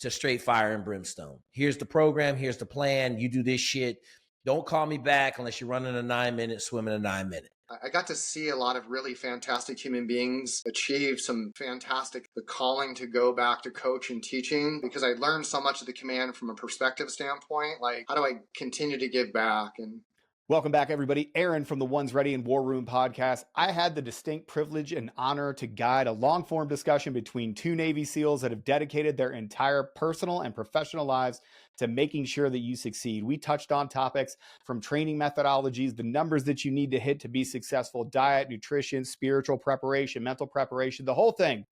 to straight fire and brimstone. Here's the program. Here's the plan. You do this shit. Don't call me back unless you're running a 9-minute, swimming a 9-minute. I got to see a lot of really fantastic human beings achieve the calling to go back to coach and teaching, because I learned so much of the command from a perspective standpoint. Like, how do I continue to give back? And welcome back, everybody. Aaron from the Ones Ready in War Room podcast. I had the distinct privilege and honor to guide a long-form discussion between two Navy SEALs that have dedicated their entire personal and professional lives to making sure that you succeed. We touched on topics from training methodologies, the numbers that you need to hit to be successful, diet, nutrition, spiritual preparation, mental preparation, the whole thing.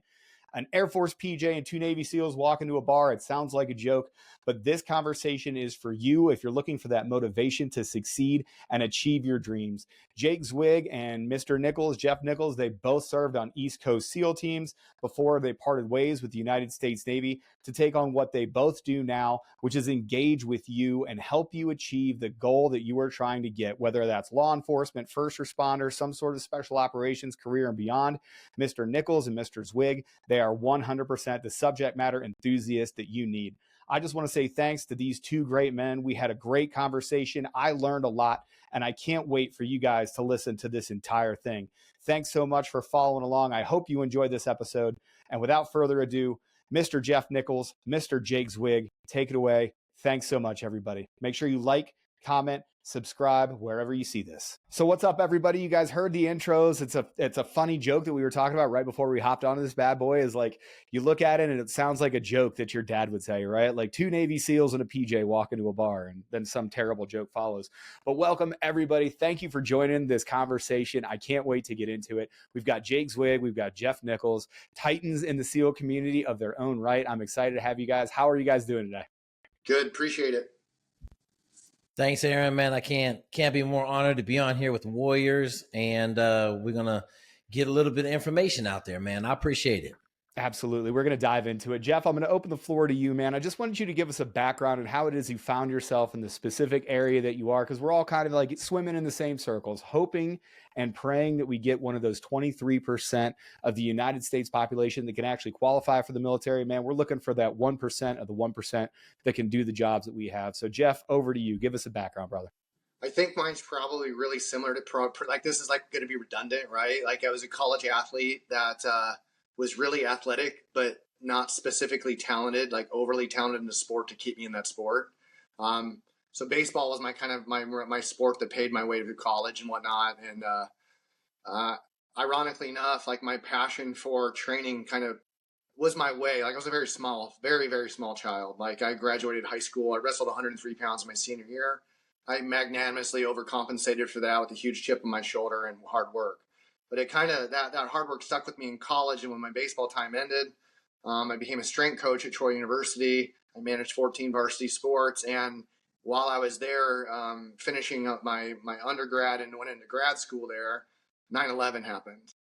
An Air Force PJ and two Navy SEALs walk into a bar. It sounds like a joke, but this conversation is for you if you're looking for that motivation to succeed and achieve your dreams. Jake Zweig and Mr. Nichols, Jeff Nichols, they both served on East Coast SEAL teams before they parted ways with the United States Navy to take on what they both do now, which is engage with you and help you achieve the goal that you are trying to get, whether that's law enforcement, first responders, some sort of special operations career and beyond. Mr. Nichols and Mr. Zweig, they are 100% the subject matter enthusiast that you need. I just want to say thanks to these two great men. We had a great conversation. I learned a lot, and I can't wait for you guys to listen to this entire thing. Thanks so much for following along. I hope you enjoyed this episode. And without further ado, Mr. Jeff Nichols, Mr. Jake Zweig, take it away. Thanks so much, everybody. Make sure you like, comment, subscribe wherever you see this. So what's up, everybody? You guys heard the intros. It's a funny joke that we were talking about right before we hopped onto this bad boy. Is like, you look at it and it sounds like a joke that your dad would say, right? Like two Navy SEALs and a PJ walk into a bar, and then some terrible joke follows. But welcome, everybody. Thank you for joining this conversation. I can't wait to get into it. We've got Jake Zweig, we've got Jeff Nichols, titans in the SEAL community of their own right. I'm excited to have you guys. How are you guys doing today? good, appreciate it. Thanks, Aaron, man. I can't be more honored to be on here with the Warriors, and we're going to get a little bit of information out there, man. I appreciate it. Absolutely. We're going to dive into it. Jeff, I'm going to open the floor to you, man. I just wanted you to give us a background on how it is you found yourself in the specific area that you are, because we're all kind of like swimming in the same circles, hoping and praying that we get one of those 23% of the United States population that can actually qualify for the military. Man, we're looking for that 1% of the 1% that can do the jobs that we have. So, Jeff, over to you. Give us a background, brother. I think mine's probably really similar to like this is like going to be redundant, right? Like I was a college athlete that was really athletic, but not specifically talented, like overly talented in the sport to keep me in that sport. So baseball was my kind of my sport that paid my way to college and whatnot. And ironically enough, like my passion for training kind of was my way. Like I was a very, very small child. Like I graduated high school. I wrestled 103 pounds my senior year. I magnanimously overcompensated for that with a huge chip on my shoulder and hard work. But it kind of, that hard work stuck with me in college. And when my baseball time ended, I became a strength coach at Troy University. I managed 14 varsity sports. And while I was there finishing up my undergrad and went into grad school there, 9/11 happened.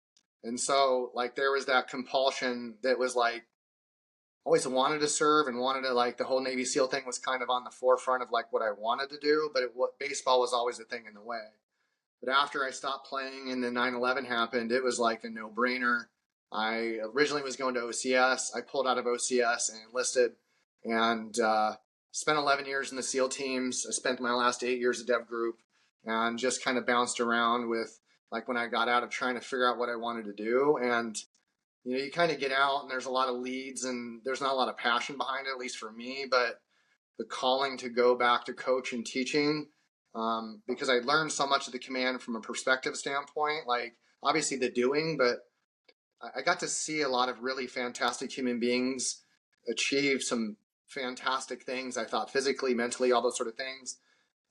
And so like there was that compulsion that was like, always wanted to serve and wanted to, like, the whole Navy SEAL thing was kind of on the forefront of like what I wanted to do, but baseball was always the thing in the way. But after I stopped playing and then 9/11 happened, it was like a no-brainer. I originally was going to OCS. I pulled out of OCS and enlisted and spent 11 years in the SEAL teams. I spent my last 8 years at Dev Group and just kind of bounced around with, like, when I got out of trying to figure out what I wanted to do. And you know, you kind of get out and there's a lot of leads and there's not a lot of passion behind it, at least for me, but the calling to go back to coach and teaching, because I learned so much of the command from a perspective standpoint, like obviously the doing, but I got to see a lot of really fantastic human beings achieve some fantastic things. I thought physically, mentally, all those sort of things.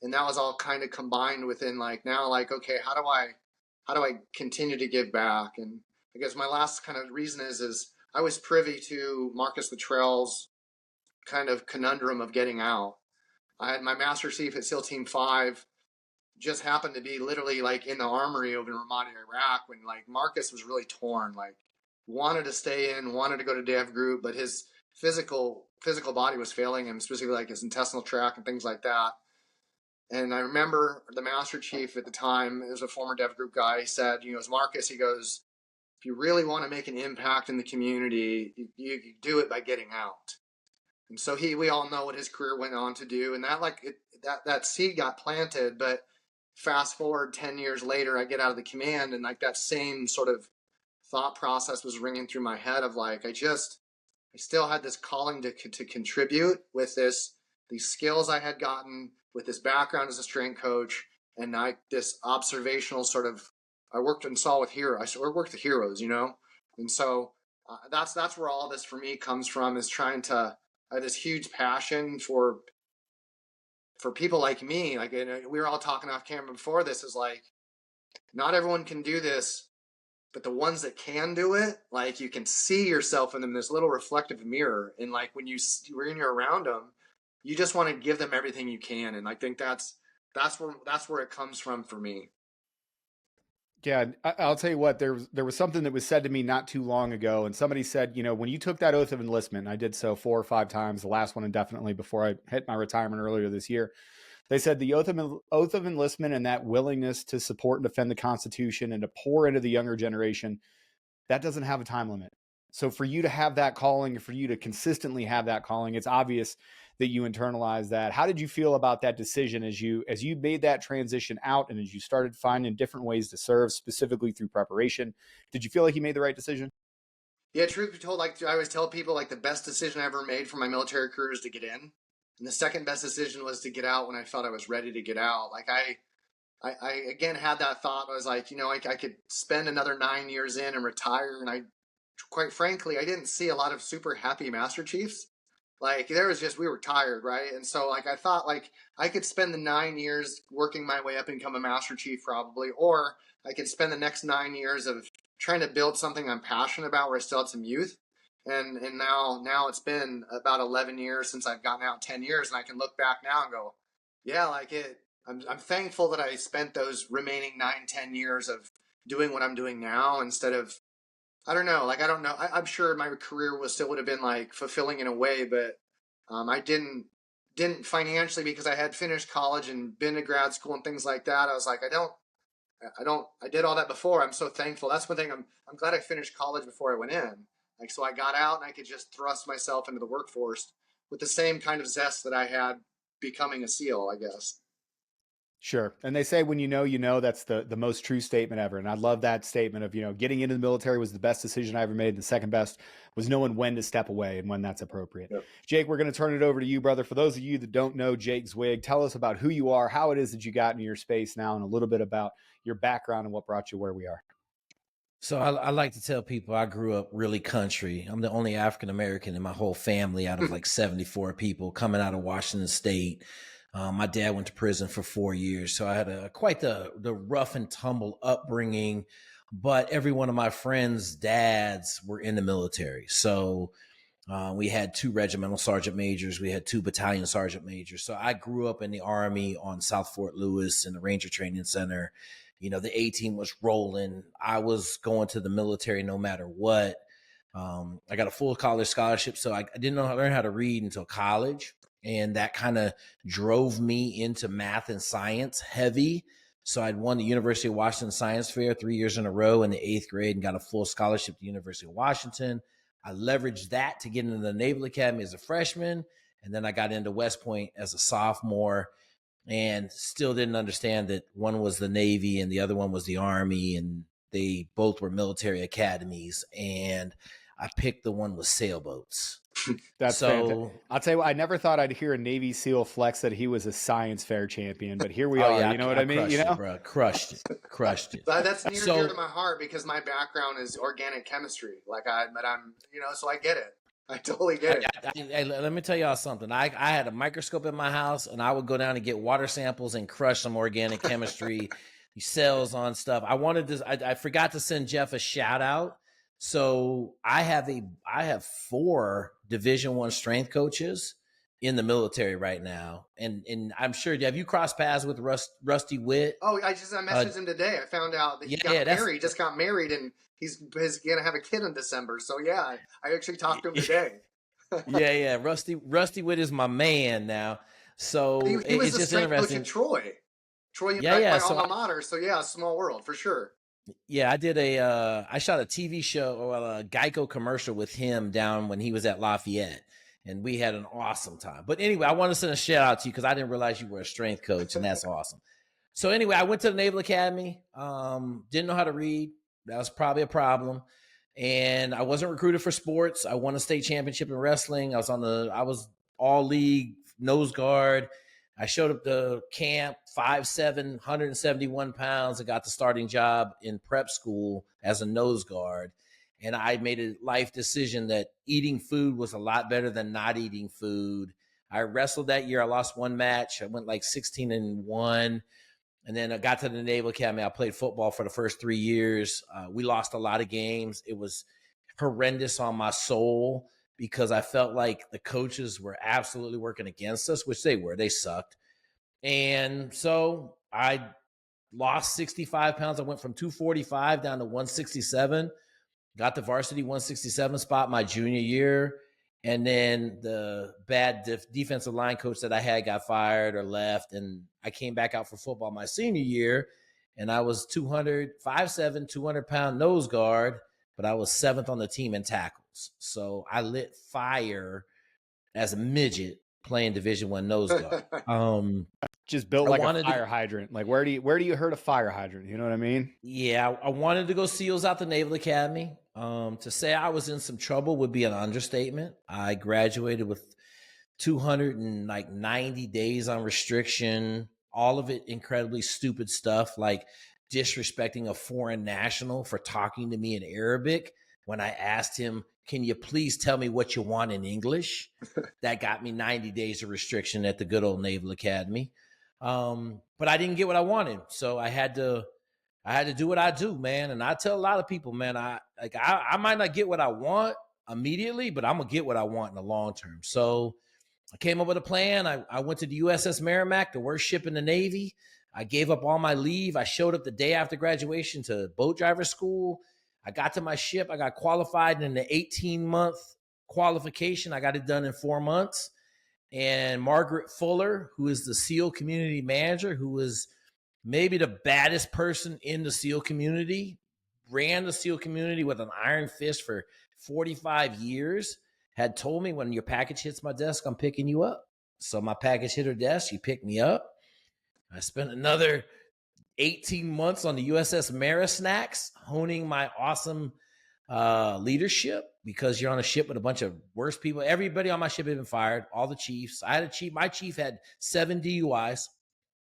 And that was all kind of combined within like, now like, okay, how do I continue to give back? And I guess my last kind of reason is I was privy to Marcus Luttrell's kind of conundrum of getting out. I had my Master Chief at SEAL Team 5 just happened to be literally like in the armory over in Ramadi, Iraq, when like Marcus was really torn, like wanted to stay in, wanted to go to Dev Group, but his physical body was failing him, specifically like his intestinal tract and things like that. And I remember the Master Chief at the time, it was a former Dev Group guy, he said, you know, as Marcus, he goes, if you really want to make an impact in the community, you do it by getting out. And so we all know what his career went on to do. And that seed got planted. But fast forward 10 years later, I get out of the command, and like that same sort of thought process was ringing through my head of like, I still had this calling to contribute with these skills I had gotten with this background as a strength coach, and this observational sort of, I worked and saw with heroes. I worked with heroes, you know? And so that's where all this for me comes from, is trying to, I have this huge passion for people like me. Like, we were all talking off camera before this, is like, not everyone can do this, but the ones that can do it, like, you can see yourself in them, this little reflective mirror. And like, when you're around them, you just want to give them everything you can. And I think that's where it comes from for me. Yeah, I'll tell you what, there was something that was said to me not too long ago, and somebody said, you know, when you took that oath of enlistment, and I did so 4 or 5 times, the last one indefinitely before I hit my retirement earlier this year. They said the oath of enlistment and that willingness to support and defend the Constitution and to pour into the younger generation, that doesn't have a time limit. So for you to have that calling, for you to consistently have that calling, it's obvious that you internalize that. How did you feel about that decision as you made that transition out, and as you started finding different ways to serve, specifically through preparation? Did you feel like you made the right decision? Yeah, truth be told, like I always tell people, like, the best decision I ever made for my military career is to get in. And the second best decision was to get out when I felt I was ready to get out. Like, I again had that thought. I was like, you know, I could spend another 9 years in and retire. And quite frankly, I didn't see a lot of super happy Master Chiefs. Like, we were tired, right? And so, like, I thought, like, I could spend the 9 years working my way up and become a Master Chief probably, or I could spend the next 9 years of trying to build something I'm passionate about where I still had some youth. And now it's been about 11 years since I've gotten out, 10 years, and I can look back now and go, yeah, like I'm thankful that I spent those remaining 9-10 years of doing what I'm doing now, instead of, I don't know. I'm sure my career would have been like fulfilling in a way, but I didn't financially, because I had finished college and been to grad school and things like that. I was like, I did all that before. I'm so thankful. That's one thing. I'm glad I finished college before I went in. Like, so I got out and I could just thrust myself into the workforce with the same kind of zest that I had becoming a SEAL, I guess. Sure. And they say, when you know, that's the most true statement ever. And I love that statement of, you know, getting into the military was the best decision I ever made. And the second best was knowing when to step away and when that's appropriate. Yep. Jake, we're going to turn it over to you, brother. For those of you that don't know Jake Zweig, tell us about who you are, how it is that you got into your space now, and a little bit about your background and what brought you where we are. So I like to tell people I grew up really country. I'm the only African-American in my whole family out of like 74 people coming out of Washington State. My dad went to prison for 4 years. So I had quite the rough and tumble upbringing, but every one of my friends' dads were in the military. So we had 2 regimental sergeant majors. We had 2 battalion sergeant majors. So I grew up in the Army on South Fort Lewis in the Ranger Training Center. You know, the A-team was rolling. I was going to the military no matter what. I got a full college scholarship, so I didn't learn how to read until college. And that kind of drove me into math and science heavy. So I'd won the University of Washington Science Fair 3 years in a row in the 8th grade and got a full scholarship to the University of Washington. I leveraged that to get into the Naval Academy as a freshman. And then I got into West Point as a sophomore, and still didn't understand that one was the Navy and the other one was the Army, and they both were military academies. And I picked the one with sailboats. That's so fantastic. I'll tell you what, I never thought I'd hear a Navy SEAL flex that he was a science fair champion, but here we are. Yeah, you know what I mean? You know, bro, crushed it. That's near and dear to my heart, because my background is organic chemistry. I'm, you know, so I get it. I totally get it. Let me tell y'all something. I had a microscope in my house, and I would go down and get water samples and crush some organic chemistry cells on stuff. I forgot to send Jeff a shout out. So I have 4 Division I strength coaches in the military right now, and I'm sure, have you crossed paths with Rusty Whitt? Oh, I messaged him today. I found out that he just got married, and he's gonna have a kid in December. So yeah, I actually talked to him today. yeah. Rusty Whitt is my man now. So he was it's just interesting. Troy, my alma mater. So yeah, small world for sure. Yeah, I shot a TV show or a Geico commercial with him down when he was at Lafayette. and we had an awesome time. But anyway, I want to send a shout out to you because I didn't realize you were a strength coach, and that's awesome. So anyway, I went to the Naval Academy. Didn't know how to read. That was probably a problem. And I wasn't recruited for sports. I won a state championship in wrestling. I was all league nose guard. I showed up to camp 5'7", 171 pounds. I got the starting job in prep school as a nose guard. And I made a life decision that eating food was a lot better than not eating food. I wrestled that year. I lost one match. I went like 16-1. And then I got to the Naval Academy. I played football for the first 3 years. We lost a lot of games. It was horrendous on my soul because I felt like the coaches were absolutely working against us, which they were. They sucked. And so I lost 65 pounds. I went from 245 down to 167, got the varsity 167 spot my junior year. And then the bad defensive line coach that I had got fired or left. And I came back out for football my senior year. And I was 5'7", 200-pound nose guard, but I was 7th on the team in tackles. So I lit fire as a midget playing Division I nose guard. Just built like a fire hydrant. Like where do you hurt a fire hydrant? You know what I mean? Yeah, I wanted to go SEALs out the Naval Academy. To say I was in some trouble would be an understatement. I graduated with 290 days on restriction, all of it incredibly stupid stuff like disrespecting a foreign national for talking to me in Arabic when I asked him, can you please tell me what you want in English? That got me 90 days of restriction at the good old Naval Academy. But I didn't get what I wanted. So I had to do what I do, man. And I tell a lot of people, man, I might not get what I want immediately, but I'm going to get what I want in the long term. So I came up with a plan. I went to the USS Merrimack, the worst ship in the Navy. I gave up all my leave. I showed up the day after graduation to boat driver school. I got to my ship. I got qualified in the 18-month qualification. I got it done in 4 months. And Margaret Fuller, who is the SEAL community manager, who was maybe the baddest person in the SEAL community, ran the SEAL community with an iron fist for 45 years, had told me, when your package hits my desk, I'm picking you up. So my package hit her desk. She picked me up. I spent another 18 months on the USS Marisnax, honing my awesome leadership, because you're on a ship with a bunch of worse people. Everybody on my ship had been fired, all the chiefs. I had a chief. My chief had 7 DUIs.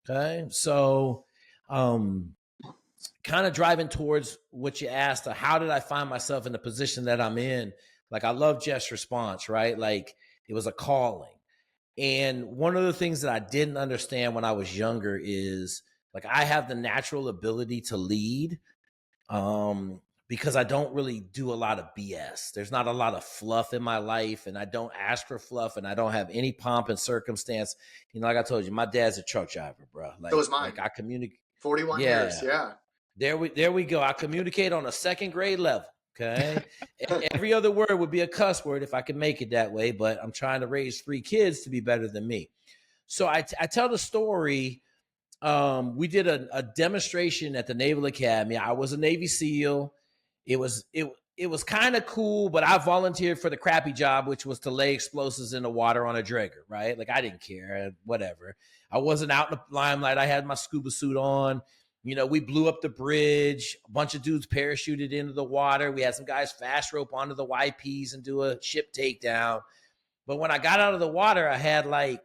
Okay. So kind of driving towards what you asked, how did I find myself in the position that I'm in? Like, I love Jeff's response, right? Like, it was a calling. And one of the things that I didn't understand when I was younger is, like, I have the natural ability to lead because I don't really do a lot of BS. There's not a lot of fluff in my life, and I don't ask for fluff, and I don't have any pomp and circumstance. You know, like I told you, my dad's a truck driver, bro. Like, so was mine. Like, I communicate. 41 years, yeah. There we go. I communicate on a 2nd grade level. Okay. Every other word would be a cuss word if I could make it that way, but I'm trying to raise 3 kids to be better than me. So I tell the story. We did a demonstration at the Naval Academy. I was a Navy SEAL. It was kind of cool, but I volunteered for the crappy job, which was to lay explosives in the water on a dragger, right? Like, I didn't care, whatever. I wasn't out in the limelight. I had my scuba suit on. You know, we blew up the bridge. A bunch of dudes parachuted into the water. We had some guys fast rope onto the YPs and do a ship takedown. But when I got out of the water, I had like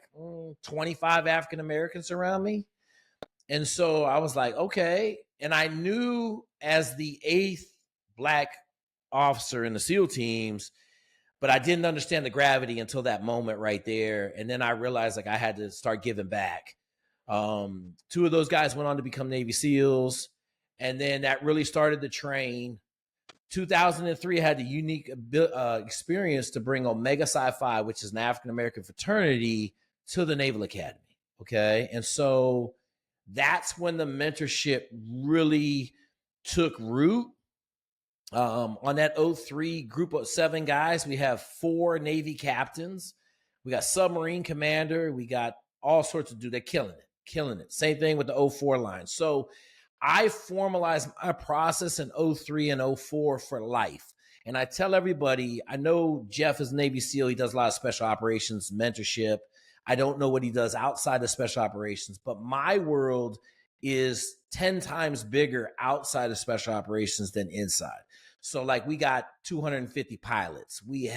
25 African Americans around me. And so I was like, okay. And I knew, as the 8th Black officer in the SEAL teams, but I didn't understand the gravity until that moment right there. And then I realized, like, I had to start giving back. 2 of those guys went on to become Navy SEALs. And then that really started the train. 2003, I had the unique experience to bring Omega Psi Phi, which is an African-American fraternity, to the Naval Academy. Okay. And so that's when the mentorship really took root. On that 03 group of 7 guys, we have 4 Navy captains. We got submarine commander. We got all sorts of dudes. They're killing it. Same thing with the 04 line. So I formalized my process in 03 and 04 for life. And I tell everybody, I know Jeff is Navy SEAL. He does a lot of special operations, mentorship. I don't know what he does outside of special operations, but my world is 10 times bigger outside of special operations than inside. So like we got 250 pilots. We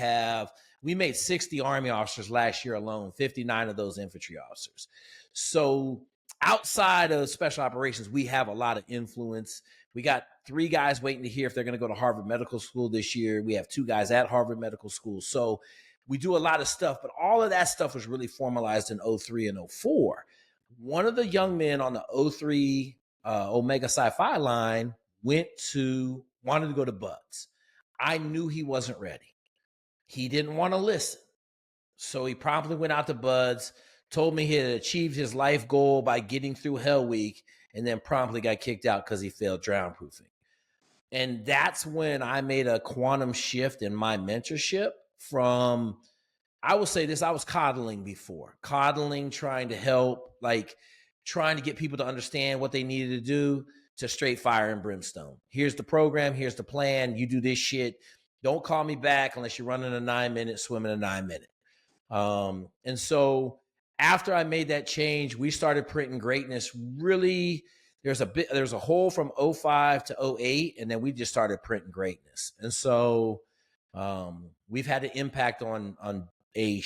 made 60 Army officers last year alone, 59 of those infantry officers. So outside of special operations, we have a lot of influence. We got 3 guys waiting to hear if they're going to go to Harvard Medical School this year. We have 2 guys at Harvard Medical School. So we do a lot of stuff, but all of that stuff was really formalized in 03 and 04. One of the young men on the 03 Omega Sci-Fi line wanted to go to Buds. I knew he wasn't ready. He didn't want to listen. So he promptly went out to Buds, told me he had achieved his life goal by getting through Hell Week, and then promptly got kicked out because he failed drown proofing. And that's when I made a quantum shift in my mentorship from, I will say this, I was coddling before. Coddling, trying to help, like trying to get people to understand what they needed to do, to straight fire and brimstone. Here's the program. Here's the plan. You do this shit. Don't call me back unless you're running a 9-minute, swimming a 9-minute. And so after I made that change, we started printing greatness. Really, there's a hole from 05 to 08, and then we just started printing greatness. And so we've had an impact on a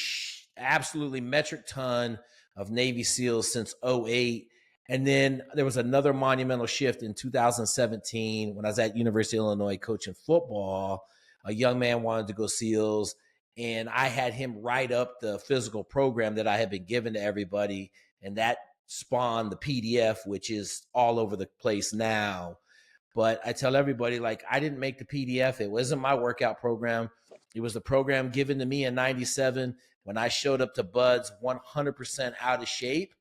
absolutely metric ton of Navy SEALs since 08. And then there was another monumental shift in 2017 when I was at University of Illinois coaching football. A young man wanted to go SEALs, and I had him write up the physical program that I had been given to everybody, and that spawned the PDF, which is all over the place now. But I tell everybody, like, I didn't make the PDF. It wasn't my workout program. It was the program given to me in 97 when I showed up to Buds 100% out of shape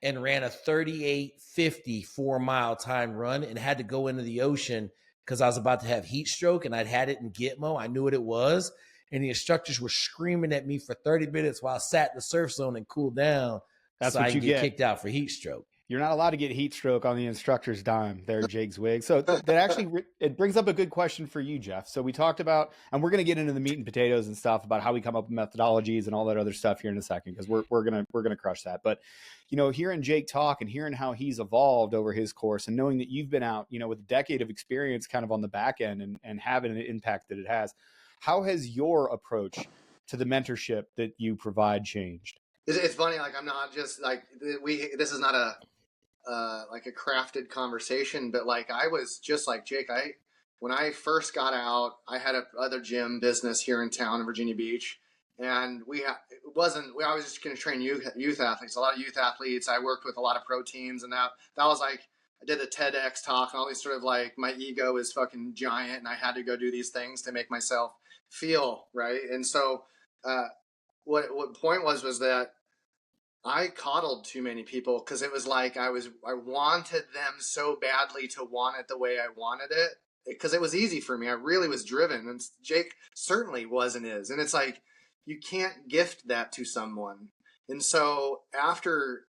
and ran a 38:50 4-mile time run and had to go into the ocean because I was about to have heat stroke, and I'd had it in Gitmo. I knew what it was. And the instructors were screaming at me for 30 minutes while I sat in the surf zone and cooled down. That's so what I you can get get. kicked out for heat stroke. You're not allowed to get heat stroke on the instructor's dime there, Jake Zweig. So that actually, it brings up a good question for you, Jeff. So we talked about, and we're going to get into the meat and potatoes and stuff about how we come up with methodologies and all that other stuff here in a second, because we're going to crush that. But, you know, hearing Jake talk and hearing how he's evolved over his course and knowing that you've been out, you know, with a decade of experience kind of on the back end and having an impact that it has, how has your approach to the mentorship that you provide changed? It's funny. Like, I'm not just like, this is not a like a crafted conversation, but like I was just like Jake. When I first got out, I had a other gym business here in town in Virginia Beach, and we was just going to train youth athletes, a lot of youth athletes. I worked with a lot of pro teams, and that was like, I did a TEDx talk and all these sort of like, my ego is fucking giant and I had to go do these things to make myself feel right. And so what point was that I coddled too many people because it was like I wanted them so badly to want it the way I wanted it, because it was easy for me. I really was driven, and Jake certainly was and is. And it's like, you can't gift that to someone. And so after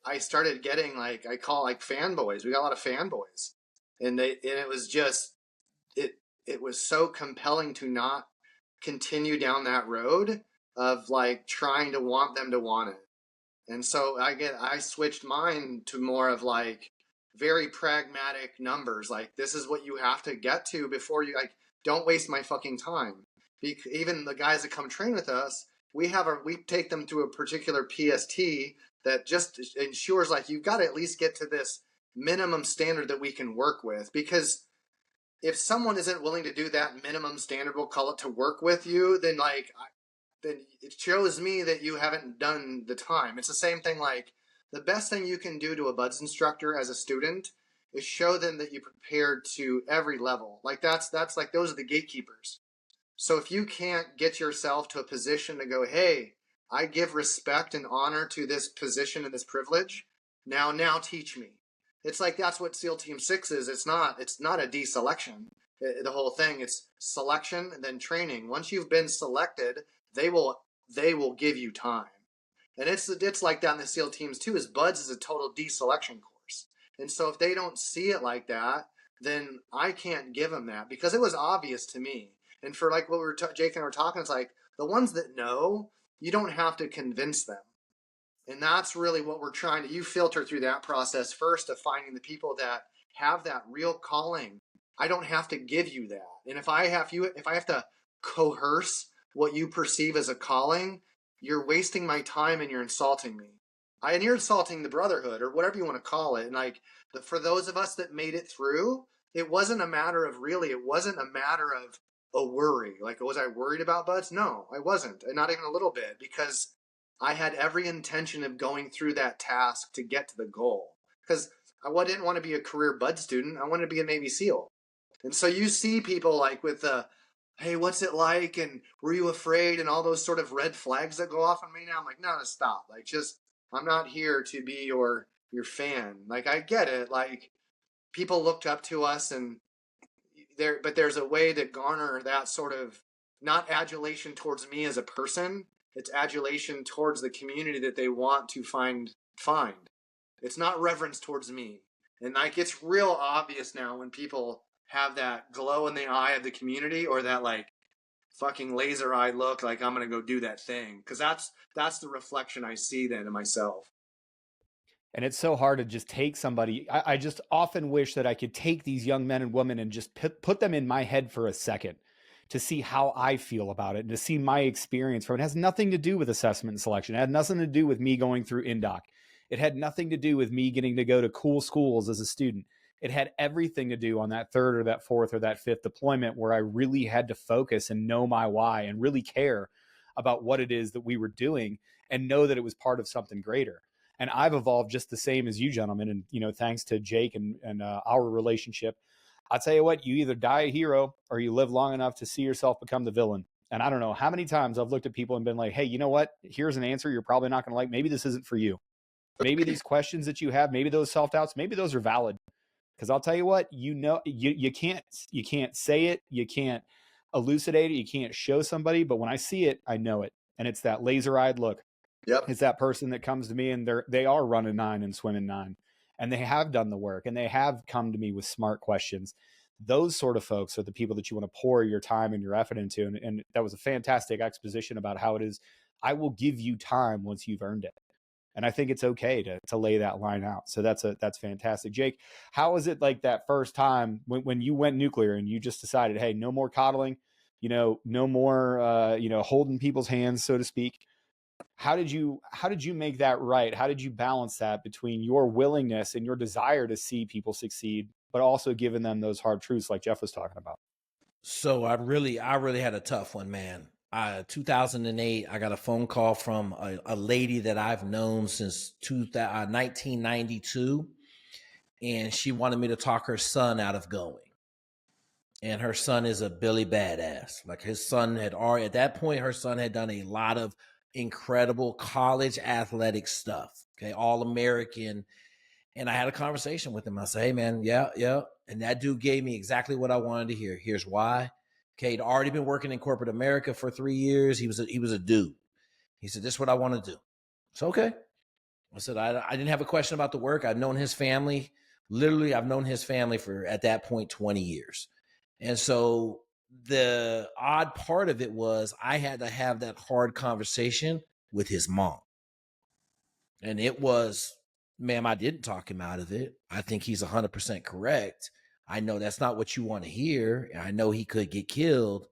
I started getting, like, I call like fanboys. We got a lot of fanboys, and it was just, it was so compelling to not continue down that road of like trying to want them to want it. And so I switched mine to more of like very pragmatic numbers. Like, this is what you have to get to before you, like, don't waste my fucking time. Even the guys that come train with us, we take them to a particular PST that just ensures, like, you've got to at least get to this minimum standard that we can work with. Because if someone isn't willing to do that minimum standard, we'll call it, to work with you, then then it shows me that you haven't done the time. It's the same thing. Like, the best thing you can do to a Buds instructor as a student is show them that you prepared to every level. Like, that's like, those are the gatekeepers. So if you can't get yourself to a position to go, hey, I give respect and honor to this position and this privilege, now teach me. It's like, that's what SEAL Team 6 is. It's not a deselection. The whole thing, it's selection and then training. Once you've been selected, they will give you time. And it's like that in the SEAL teams too, is Buds is a total deselection course. And so if they don't see it like that, then I can't give them that, because it was obvious to me. And for like what Jake and I were talking, it's like the ones that know, you don't have to convince them. And that's really what we're trying to, you filter through that process first of finding the people that have that real calling. I don't have to give you that. And if I have to coerce what you perceive as a calling, you're wasting my time and you're insulting me. And you're insulting the brotherhood or whatever you want to call it. And like for those of us that made it through, it wasn't a matter of a worry. Like, was I worried about buds? No, I wasn't. And not even a little bit, because I had every intention of going through that task to get to the goal. Because I didn't want to be a career bud student. I wanted to be a Navy SEAL. And so you see people like with the, hey, what's it like? And were you afraid? And all those sort of red flags that go off on me now. I'm like, no, stop. Like, I'm not here to be your fan. Like, I get it. Like, people looked up to us, and but there's a way to garner that sort of, not adulation towards me as a person. It's adulation towards the community that they want to find. It's not reverence towards me. And like, it's real obvious now when people have that glow in the eye of the community, or that like fucking laser eye look, like I'm going to go do that thing. Cause that's the reflection I see then in myself. And it's so hard to just take somebody. I just often wish that I could take these young men and women and just put them in my head for a second to see how I feel about it and to see my experience from it. It has nothing to do with assessment and selection. It had nothing to do with me going through Indoc. It had nothing to do with me getting to go to cool schools as a student. It had everything to do on that third or that fourth or that fifth deployment where I really had to focus and know my why and really care about what it is that we were doing and know that it was part of something greater. And I've evolved just the same as you gentlemen. And, you know, thanks to Jake and our relationship, I'll tell you what, you either die a hero or you live long enough to see yourself become the villain. And I don't know how many times I've looked at people and been like, hey, you know what? Here's an answer you're probably not going to like. Maybe this isn't for you. Maybe these questions that you have, maybe those self-doubts, maybe those are valid. Because I'll tell you what, you can't say it, you can't elucidate it, you can't show somebody, but when I see it, I know it. And it's that laser-eyed look. Yep. It's that person that comes to me and they are running 9 and swimming 9, and they have done the work and they have come to me with smart questions. Those sort of folks are the people that you want to pour your time and your effort into. And that was a fantastic exposition about how it is. I will give you time once you've earned it. And I think it's okay to lay that line out. So that's fantastic. Jake, how was it like that first time when you went nuclear and you just decided, hey, no more coddling, no more, holding people's hands, so to speak. How did you make that right? How did you balance that between your willingness and your desire to see people succeed, but also giving them those hard truths like Jeff was talking about? So I really had a tough one, man. 2008, I got a phone call from a lady that I've known since 1992, and she wanted me to talk her son out of going. And her son is a Billy badass. Like, his son had already, at that point, her son had done a lot of incredible college athletic stuff. Okay, All-American. And I had a conversation with him. I said, hey, man, yeah. And that dude gave me exactly what I wanted to hear. Here's why. Okay, he'd already been working in corporate America for 3 years. He was a dude. He said, this is what I want to do. So, okay. I said, I didn't have a question about the work. I've known his family. Literally, I've known his family for, at that point, 20 years. And so the odd part of it was I had to have that hard conversation with his mom. And it was, ma'am, I didn't talk him out of it. I think he's 100% correct. I know that's not what you want to hear. I know he could get killed,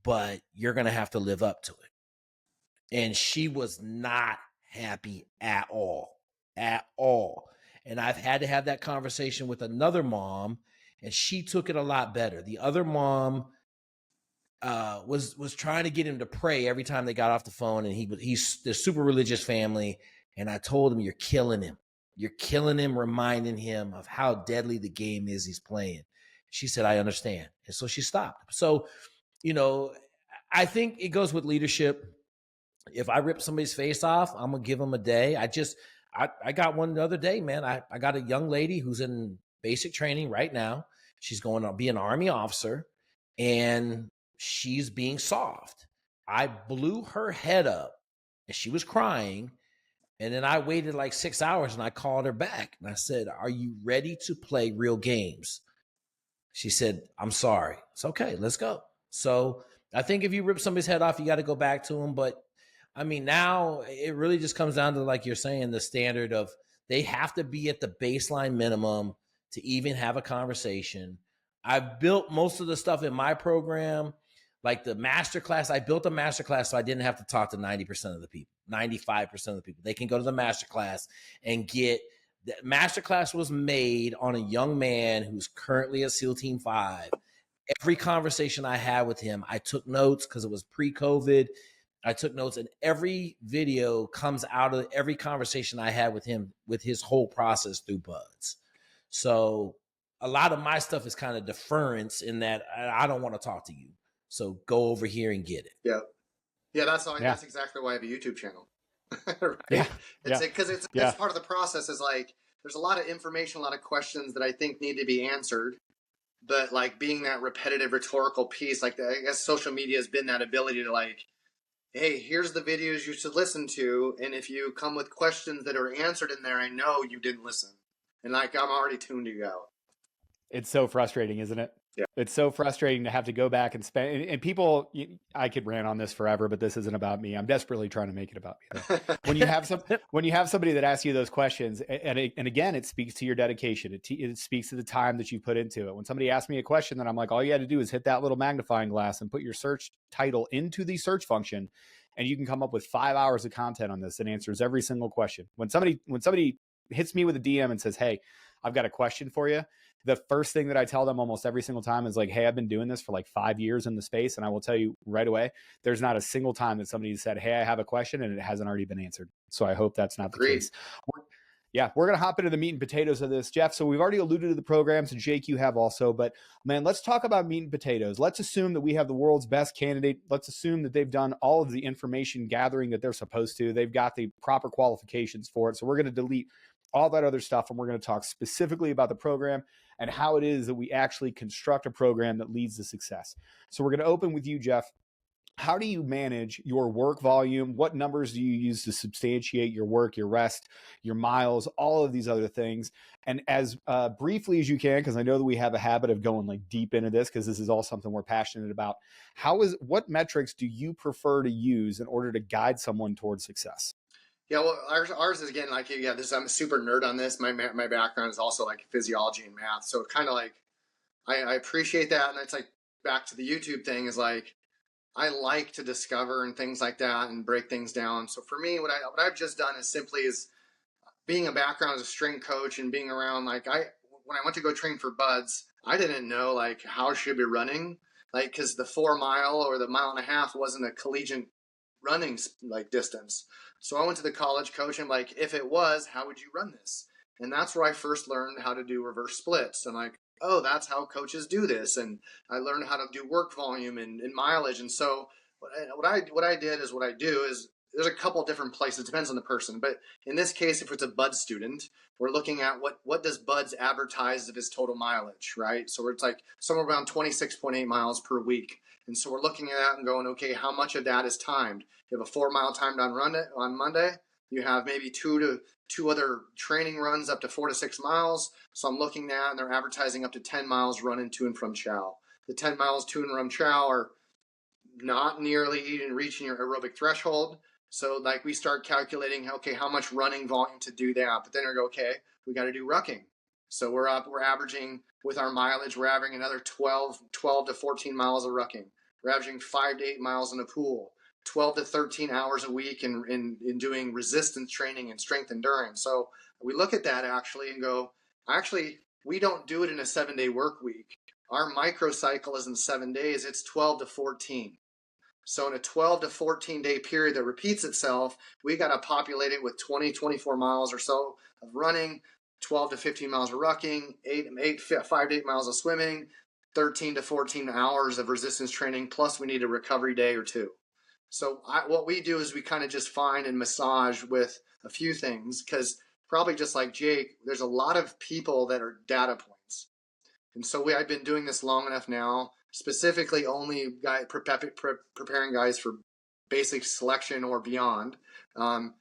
but you're going to have to live up to it. And she was not happy at all. And I've had to have that conversation with another mom, and she took it a lot better. The other mom was trying to get him to pray every time they got off the phone, and he's a super religious family. And I told him, you're killing him. You're killing him, reminding him of how deadly the game is he's playing. She said, I understand. And so she stopped. So, I think it goes with leadership. If I rip somebody's face off, I'm going to give them a day. I got one the other day, man. I got a young lady who's in basic training right now. She's going to be an Army officer, and she's being soft. I blew her head up, and she was crying. And then I waited like 6 hours, and I called her back. And I said, are you ready to play real games? She said, I'm sorry. It's okay. Let's go. So I think if you rip somebody's head off, you got to go back to them. But I mean, now it really just comes down to, like you're saying, the standard of they have to be at the baseline minimum to even have a conversation. I've built most of the stuff in my program, like the master class. I built a master class so I didn't have to talk to 90% of the people, 95% of the people. They can go to the master class and get the master class was made on a young man who's currently at SEAL Team 5. Every conversation I had with him, I took notes because it was pre-COVID. I took notes, and every video comes out of every conversation I had with him with his whole process through Buds. So a lot of my stuff is kind of deference in that I don't want to talk to you. So go over here and get it. Yeah. Yeah, that's exactly why I have a YouTube channel. Right? Yeah. Because it's part of the process is like, there's a lot of information, a lot of questions that I think need to be answered. But like being that repetitive rhetorical piece, like I guess social media has been that ability to like, hey, here's the videos you should listen to. And if you come with questions that are answered in there, I know you didn't listen. And like, I'm already tuned you out. It's so frustrating, isn't it? Yeah. It's so frustrating to have to go back and spend, and people, I could rant on this forever, but this isn't about me. I'm desperately trying to make it about me. When you have somebody that asks you those questions, and again, it speaks to your dedication. It speaks to the time that you put into it. When somebody asks me a question, then I'm like, all you had to do is hit that little magnifying glass and put your search title into the search function, and you can come up with 5 hours of content on this that answers every single question. When somebody hits me with a DM and says, hey, I've got a question for you, the first thing that I tell them almost every single time is like, hey, I've been doing this for like 5 years in the space. And I will tell you right away, there's not a single time that somebody said, hey, I have a question and it hasn't already been answered. So I hope that's not the case. We're going to hop into the meat and potatoes of this, Jeff. So we've already alluded to the programs, and Jake, you have also, but man, let's talk about meat and potatoes. Let's assume that we have the world's best candidate. Let's assume that they've done all of the information gathering that they're supposed to. They've got the proper qualifications for it. So we're going to delete all that other stuff, and we're going to talk specifically about the program and how it is that we actually construct a program that leads to success. So we're going to open with you, Jeff. How do you manage your work volume? What numbers do you use to substantiate your work, your rest, your miles, all of these other things? And as briefly as you can, because I know that we have a habit of going like deep into this, because this is all something we're passionate about. What metrics do you prefer to use in order to guide someone towards success? Yeah, well, ours is again like I'm a super nerd on this. My background is also like physiology and math, so kind of like I appreciate that, and it's like back to the YouTube thing is like I like to discover and things like that and break things down. So for me, what I've just done is simply is being a background as a strength coach and being around when I went to go train for Buds, I didn't know like how I should be running, like because the 4 mile or the 1.5 miles wasn't a collegiate running like distance. So I went to the college coach and like, if it was, how would you run this? And that's where I first learned how to do reverse splits. And like, oh, that's how coaches do this. And I learned how to do work volume and mileage. And so what I did is what I do is there's a couple different places. It depends on the person. But in this case, if it's a Bud student, we're looking at what does Buds advertise of his total mileage, right? So it's like somewhere around 26.8 miles per week. And so we're looking at that and going, okay, how much of that is timed? You have a 4 mile timed on Monday. You have maybe two other training runs up to 4 to 6 miles. So I'm looking at, and they're advertising up to 10 miles running to and from chow. The 10 miles to and from chow are not nearly even reaching your aerobic threshold. So like we start calculating, okay, how much running volume to do that. But then we go, okay, we got to do rucking. So we're averaging with our mileage, we're averaging another 12 to 14 miles of rucking. We're averaging 5 to 8 miles in a pool, 12 to 13 hours a week in doing resistance training and strength endurance. So we look at that actually and go, actually, we don't do it in a 7-day work week. Our microcycle isn't 7 days, it's 12 to 14. So in a 12 to 14 day period that repeats itself, we got to populate it with 24 miles or so of running, 12 to 15 miles of rucking, 5 to 8 miles of swimming, 13 to 14 hours of resistance training, plus we need a recovery day or two. So what we do is we kind of just find and massage with a few things, because probably just like Jake, there's a lot of people that are data points. And so I've been doing this long enough now, specifically only preparing guys for basic selection or beyond. And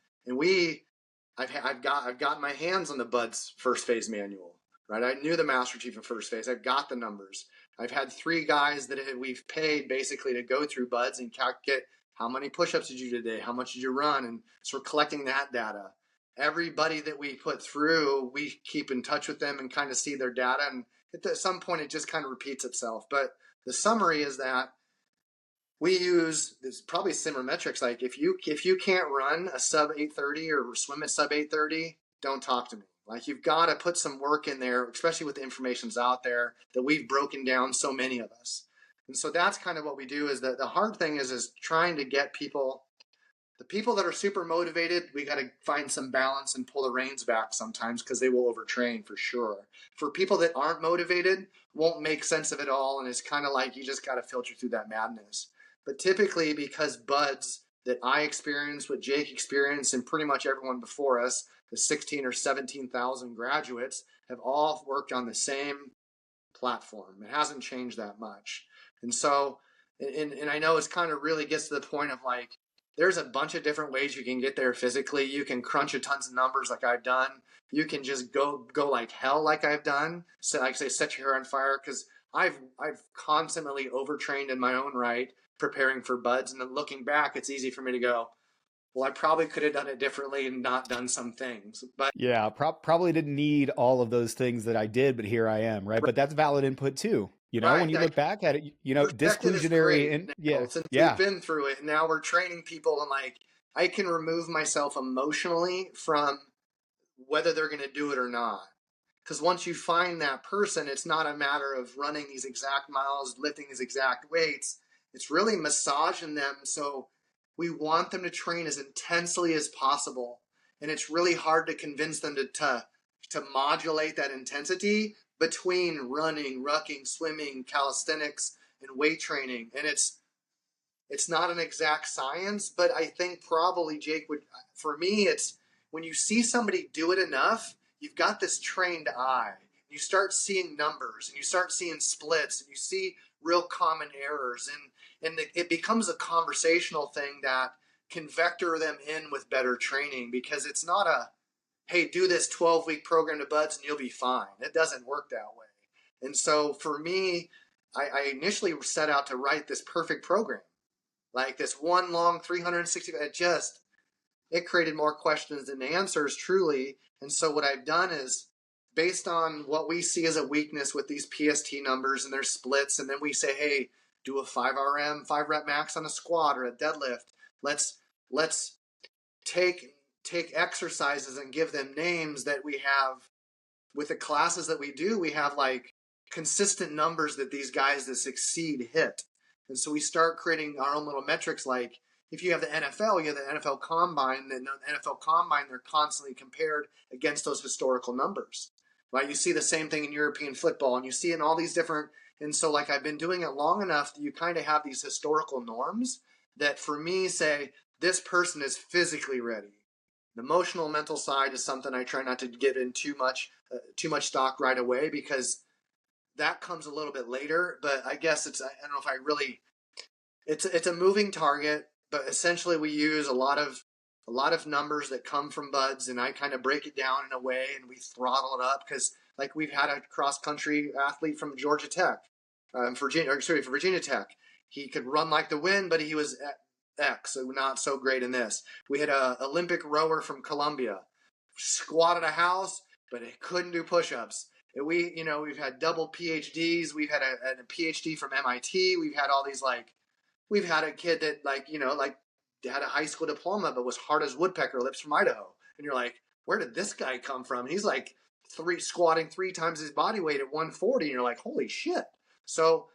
I've got my hands on the Buds first phase manual, right? I knew the Master Chief in first phase. I've got the numbers. I've had 3 guys that we've paid basically to go through buds and calculate how many push-ups did you do today, how much did you run, and so we're collecting that data. Everybody that we put through, we keep in touch with them and kind of see their data, and at some point it just kind of repeats itself. But the summary is that we use this probably similar metrics. Like if you can't run a sub 830 or swim at sub 830, don't talk to me. Like you've got to put some work in there, especially with the information's out there that we've broken down, so many of us. And so that's kind of what we do. Is that the hard thing is trying to get people, the people that are super motivated, we got to find some balance and pull the reins back sometimes, because they will overtrain for sure. For people that aren't motivated, won't make sense of it all, and it's kind of like you just got to filter through that madness. But typically, because buds that I experienced, what Jake experienced, and pretty much everyone before us, the 16 or 17,000 graduates, have all worked on the same platform. It hasn't changed that much. And so, and I know it's kind of really gets to the point of like, there's a bunch of different ways you can get there physically. You can crunch a tons of numbers like I've done. You can just go like hell like I've done. So like say, set your hair on fire, because I've constantly overtrained in my own right, preparing for buds. And then looking back, it's easy for me to go, well, I probably could have done it differently and not done some things. But yeah, probably didn't need all of those things that I did, but here I am, right? But that's valid input too. You know, right, when you look back at it, you know, disclusionary and since we've been through it, and now we're training people, and like I can remove myself emotionally from whether they're going to do it or not. Because once you find that person, it's not a matter of running these exact miles, lifting these exact weights. It's really massaging them. So we want them to train as intensely as possible. And it's really hard to convince them to modulate that intensity between running, rucking, swimming, calisthenics, and weight training. And it's not an exact science, but I think probably Jake would, for me, it's when you see somebody do it enough, you've got this trained eye. You start seeing numbers, and you start seeing splits, and you see real common errors, and it becomes a conversational thing that can vector them in with better training, because it's not a, hey, do this 12-week program to buds and you'll be fine. It doesn't work that way. And so for me, I initially set out to write this perfect program, like this one long 360. It created more questions than answers, truly. And so what I've done is, based on what we see as a weakness with these PST numbers and their splits, and then we say, hey, do a 5RM, 5 rep max on a squat or a deadlift. Let's take exercises and give them names that we have. With the classes that we do, we have like consistent numbers that these guys that succeed hit. And so we start creating our own little metrics. Like if you have the NFL, you have the NFL Combine. And the NFL Combine, they're constantly compared against those historical numbers. Right? You see the same thing in European football, and you see it in all these different. And so like I've been doing it long enough that you kind of have these historical norms that for me say, this person is physically ready. The emotional, mental side is something I try not to get in too much stock right away, because that comes a little bit later. But I guess I don't know if I really, it's a moving target, but essentially we use a lot of numbers that come from buds, and I kind of break it down in a way, and we throttle it up, because like we've had a cross country athlete from Georgia Tech, Virginia Tech. He could run like the wind, but he was X, so not so great in this. We had a Olympic rower from Colombia, squatted a house, but he couldn't do push-ups. And we've had double PhDs. We've had a PhD from MIT. We've had all these we've had a kid that had a high school diploma, but was hard as woodpecker lips from Idaho. And you're like, where did this guy come from? And he's like squatting 3 times his body weight at 140. And you're like, holy shit. So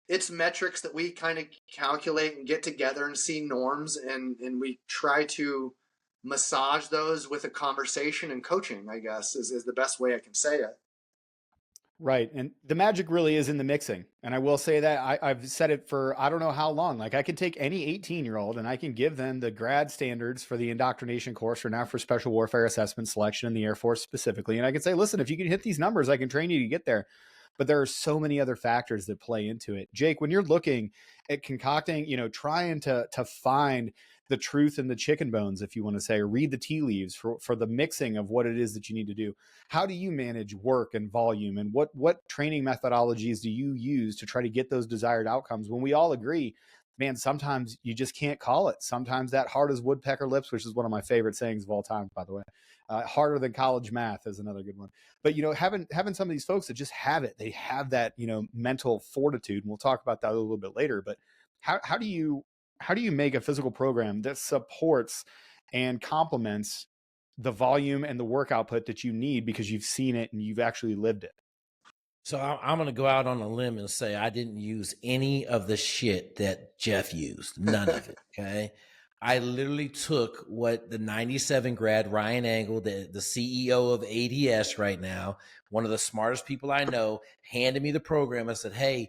it's metrics that we kind of calculate and get together and see norms, and we try to massage those with a conversation and coaching, I guess, is the best way I can say it. Right. And the magic really is in the mixing. And I will say that I've said it for, I don't know how long. Like I can take any 18-year-old and I can give them the grad standards for the indoctrination course, or now for special warfare assessment selection in the Air Force specifically. And I can say, listen, if you can hit these numbers, I can train you to get there. But there are so many other factors that play into it. Jake, when you're looking at concocting, trying to find the truth in the chicken bones, if you want to say, or read the tea leaves for the mixing of what it is that you need to do. How do you manage work and volume, and what training methodologies do you use to try to get those desired outcomes when we all agree, man, sometimes you just can't call it. Sometimes that hard as woodpecker lips, which is one of my favorite sayings of all time, by the way. Harder than college math is another good one. But, you know, having some of these folks that just have it, they have that, you know, mental fortitude. And we'll talk about that a little bit later. But how do you make a physical program that supports and complements the volume and the work output that you need because you've seen it and you've actually lived it? So I'm going to go out on a limb and say I didn't use any of the shit that Jeff used. None of it. Okay. I literally took what the 97 grad Ryan Angle, the CEO of ADS right now, one of the smartest people I know, handed me the program. I said, hey,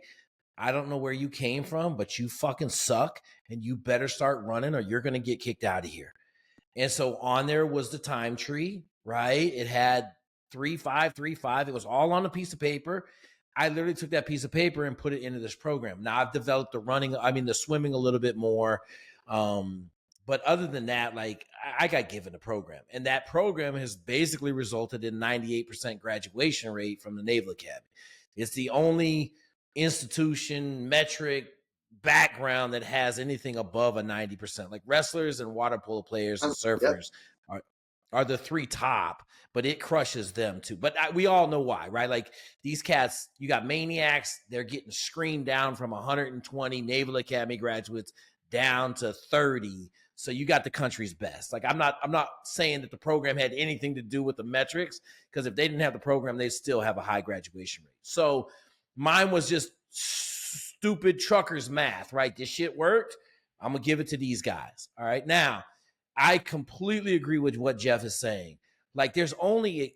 I don't know where you came from, but you fucking suck and you better start running or you're going to get kicked out of here. And so on there was the time tree, right? It had 3-5, 3-5. It was all on a piece of paper. I literally took that piece of paper and put it into this program. Now I've developed the swimming a little bit more. But other than that, like I got given a program, and that program has basically resulted in 98% graduation rate from the Naval Academy. It's the only institution metric background that has anything above a 90%. Like wrestlers and water polo players and surfers are the three top, but it crushes them too. But we all know why, right? Like these cats, you got maniacs, they're getting screened down from 120 Naval Academy graduates down to 30. So you got the country's best. Like I'm not saying that the program had anything to do with the metrics, because if they didn't have the program, they'd still have a high graduation rate. So mine was just stupid truckers math, right? This shit worked. I'm going to give it to these guys. All right. Now, I completely agree with what Jeff is saying. Like there's only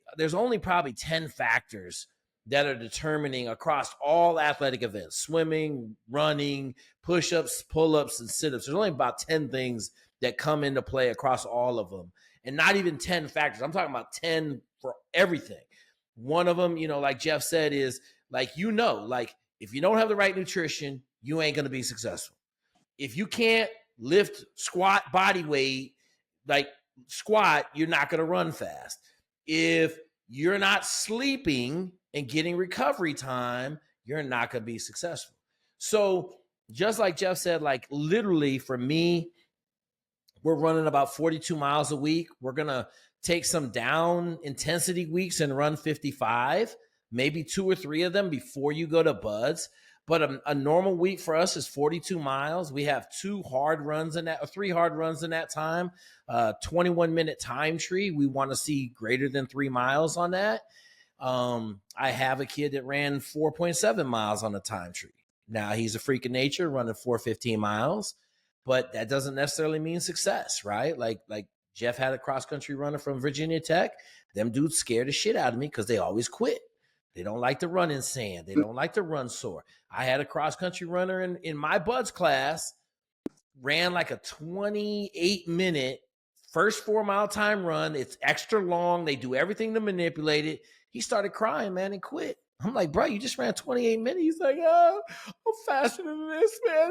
probably 10 factors that are determining across all athletic events, swimming, running, push-ups, pull-ups, and sit-ups. There's only about 10 things that come into play across all of them. And not even 10 factors. I'm talking about 10 for everything. One of them, you know, like Jeff said, is like, you know, like if you don't have the right nutrition, you ain't going to be successful. If you can't lift squat body weight, like squat, you're not going to run fast. If you're not sleeping and getting recovery time, you're not going to be successful. So just like Jeff said, like literally for me, we're running about 42 miles a week. We're going to take some down intensity weeks and run 55, maybe 2 or 3 of them before you go to buds. But a normal week for us is 42 miles. We have 3 hard runs in that time, 21-minute time tree. We want to see greater than 3 miles on that. I have a kid that ran 4.7 miles on the time tree. Now he's a freak of nature running 4:15 miles, but that doesn't necessarily mean success, right? Like Jeff had a cross-country runner from Virginia Tech. Them dudes scared the shit out of me because they always quit. They don't like to run in sand. They don't like to run sore. I had a cross-country runner in my buds class, ran like a 28-minute first 4-mile time run. It's extra long. They do everything to manipulate it. He started crying, man, and quit. I'm like, bro, you just ran 28 minutes. He's like, oh, I'm faster than this, man.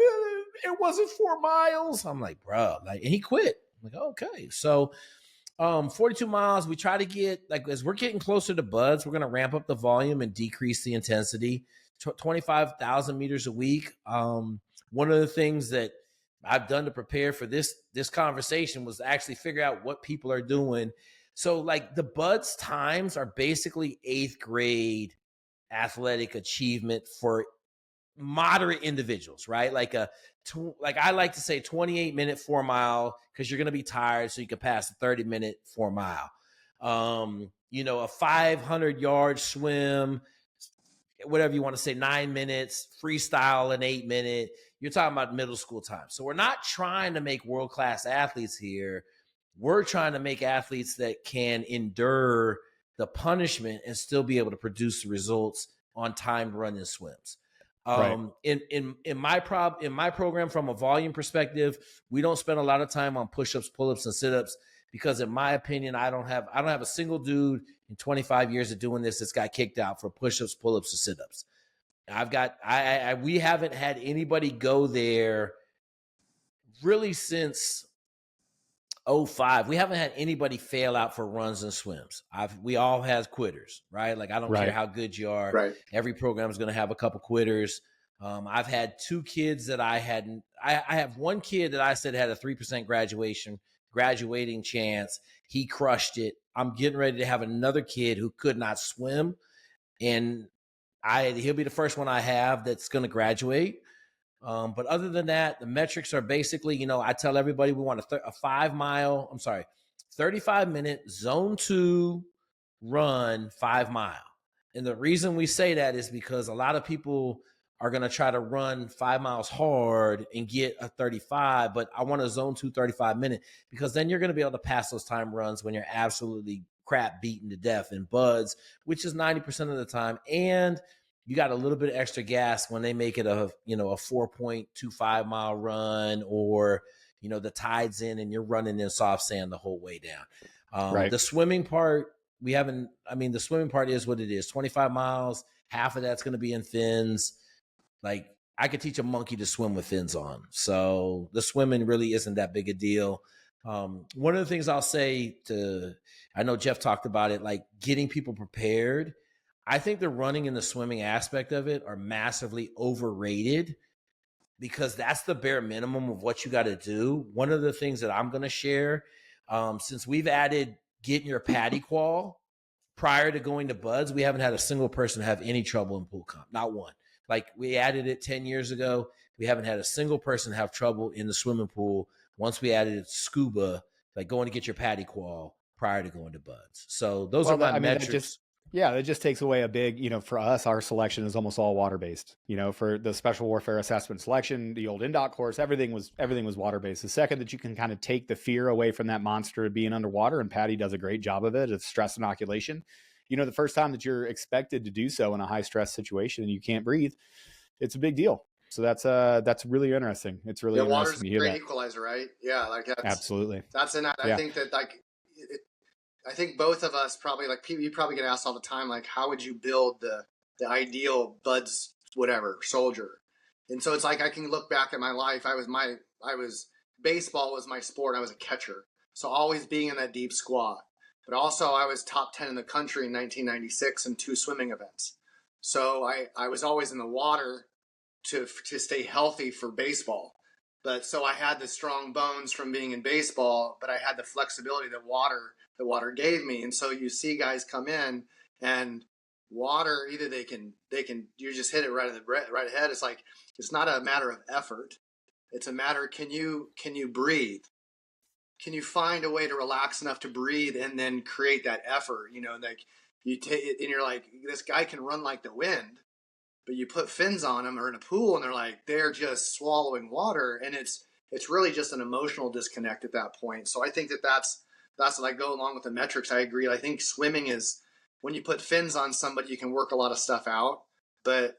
It wasn't 4 miles. I'm like, bro, like, and he quit. I'm like, okay. So 42 miles, we try to get, like, as we're getting closer to buds, we're going to ramp up the volume and decrease the intensity. 25,000 meters a week. One of the things that I've done to prepare for this conversation was actually figure out what people are doing. So like the buds times are basically 8th grade athletic achievement for moderate individuals, right? Like I like to say 28-minute 4 mile, because you're going to be tired, so you can pass a 30-minute 4 mile. You know, a 500-yard swim, whatever you want to say, 9 minutes, freestyle an 8 minute. You're talking about middle school time. So we're not trying to make world-class athletes here. We're trying to make athletes that can endure the punishment and still be able to produce the results on timed running swims. Right. In my program, from a volume perspective, we don't spend a lot of time on push-ups, pull-ups, and sit-ups, because in my opinion, I don't have a single dude in 25 years of doing this that's got kicked out for push-ups, pull-ups, or sit-ups. We haven't had anybody go there really since 05. We haven't had anybody fail out for runs and swims. We all has quitters, right? Like I don't care Right. how good you are. Right. Every program is going to have a couple quitters. I've had two kids that I hadn't. I have one kid that I said had a 3% graduating chance. He crushed it. I'm getting ready to have another kid who could not swim, and he'll be the first one I have that's going to graduate. But other than that, the metrics are basically, I tell everybody we want a 35-minute zone 2 run 5 mile. And the reason we say that is because a lot of people are going to try to run 5 miles hard and get a 35, but I want a zone 2 35-minute, because then you're going to be able to pass those time runs when you're absolutely crap beaten to death in buds, which is 90% of the time. And you got a little bit of extra gas when they make it a 4.25 mile run, or, the tide's in and you're running in soft sand the whole way down. Right. The swimming part, the swimming part is what it is. 25 miles, half of that's going to be in fins. Like I could teach a monkey to swim with fins on. So the swimming really isn't that big a deal. One of the things I'll say I know Jeff talked about it, like getting people prepared. I think the running and the swimming aspect of it are massively overrated, because that's the bare minimum of what you got to do. One of the things that I'm going to share, since we've added getting your paddy qual prior to going to buds, we haven't had a single person have any trouble in pool comp. Not one. Like we added it 10 years ago. We haven't had a single person have trouble in the swimming pool once we added it scuba, like going to get your paddy qual prior to going to buds. So those are my metrics. That just takes away a big, for us, our selection is almost all water-based. For the special warfare assessment selection, the old indoc course, everything was water-based. The second that you can kind of take the fear away from that monster of being underwater, and Patty does a great job of it, it's stress inoculation. The first time that you're expected to do so in a high stress situation and you can't breathe, it's a big deal. So that's really interesting. It's really interesting water's to a hear great that. equalizer, right? Yeah, like Absolutely. I think that I think both of us probably, like, you probably get asked all the time, like, how would you build the ideal buds, whatever, soldier? And so it's like, I can look back at my life. Baseball was my sport. I was a catcher. So always being in that deep squat. But also I was top 10 in the country in 1996 in 2 swimming events. So I was always in the water to stay healthy for baseball. But so I had the strong bones from being in baseball, but I had the flexibility that water gave me. And so you see guys come in and water, either they can you just hit it right ahead. It's like, it's not a matter of effort. It's a matter, can you breathe? Can you find a way to relax enough to breathe and then create that effort? Like you take it and you're like, this guy can run like the wind, but you put fins on them or in a pool and they're just swallowing water. And it's really just an emotional disconnect at that point. So I think that's like, go along with the metrics. I agree. I think swimming is, when you put fins on somebody, you can work a lot of stuff out. But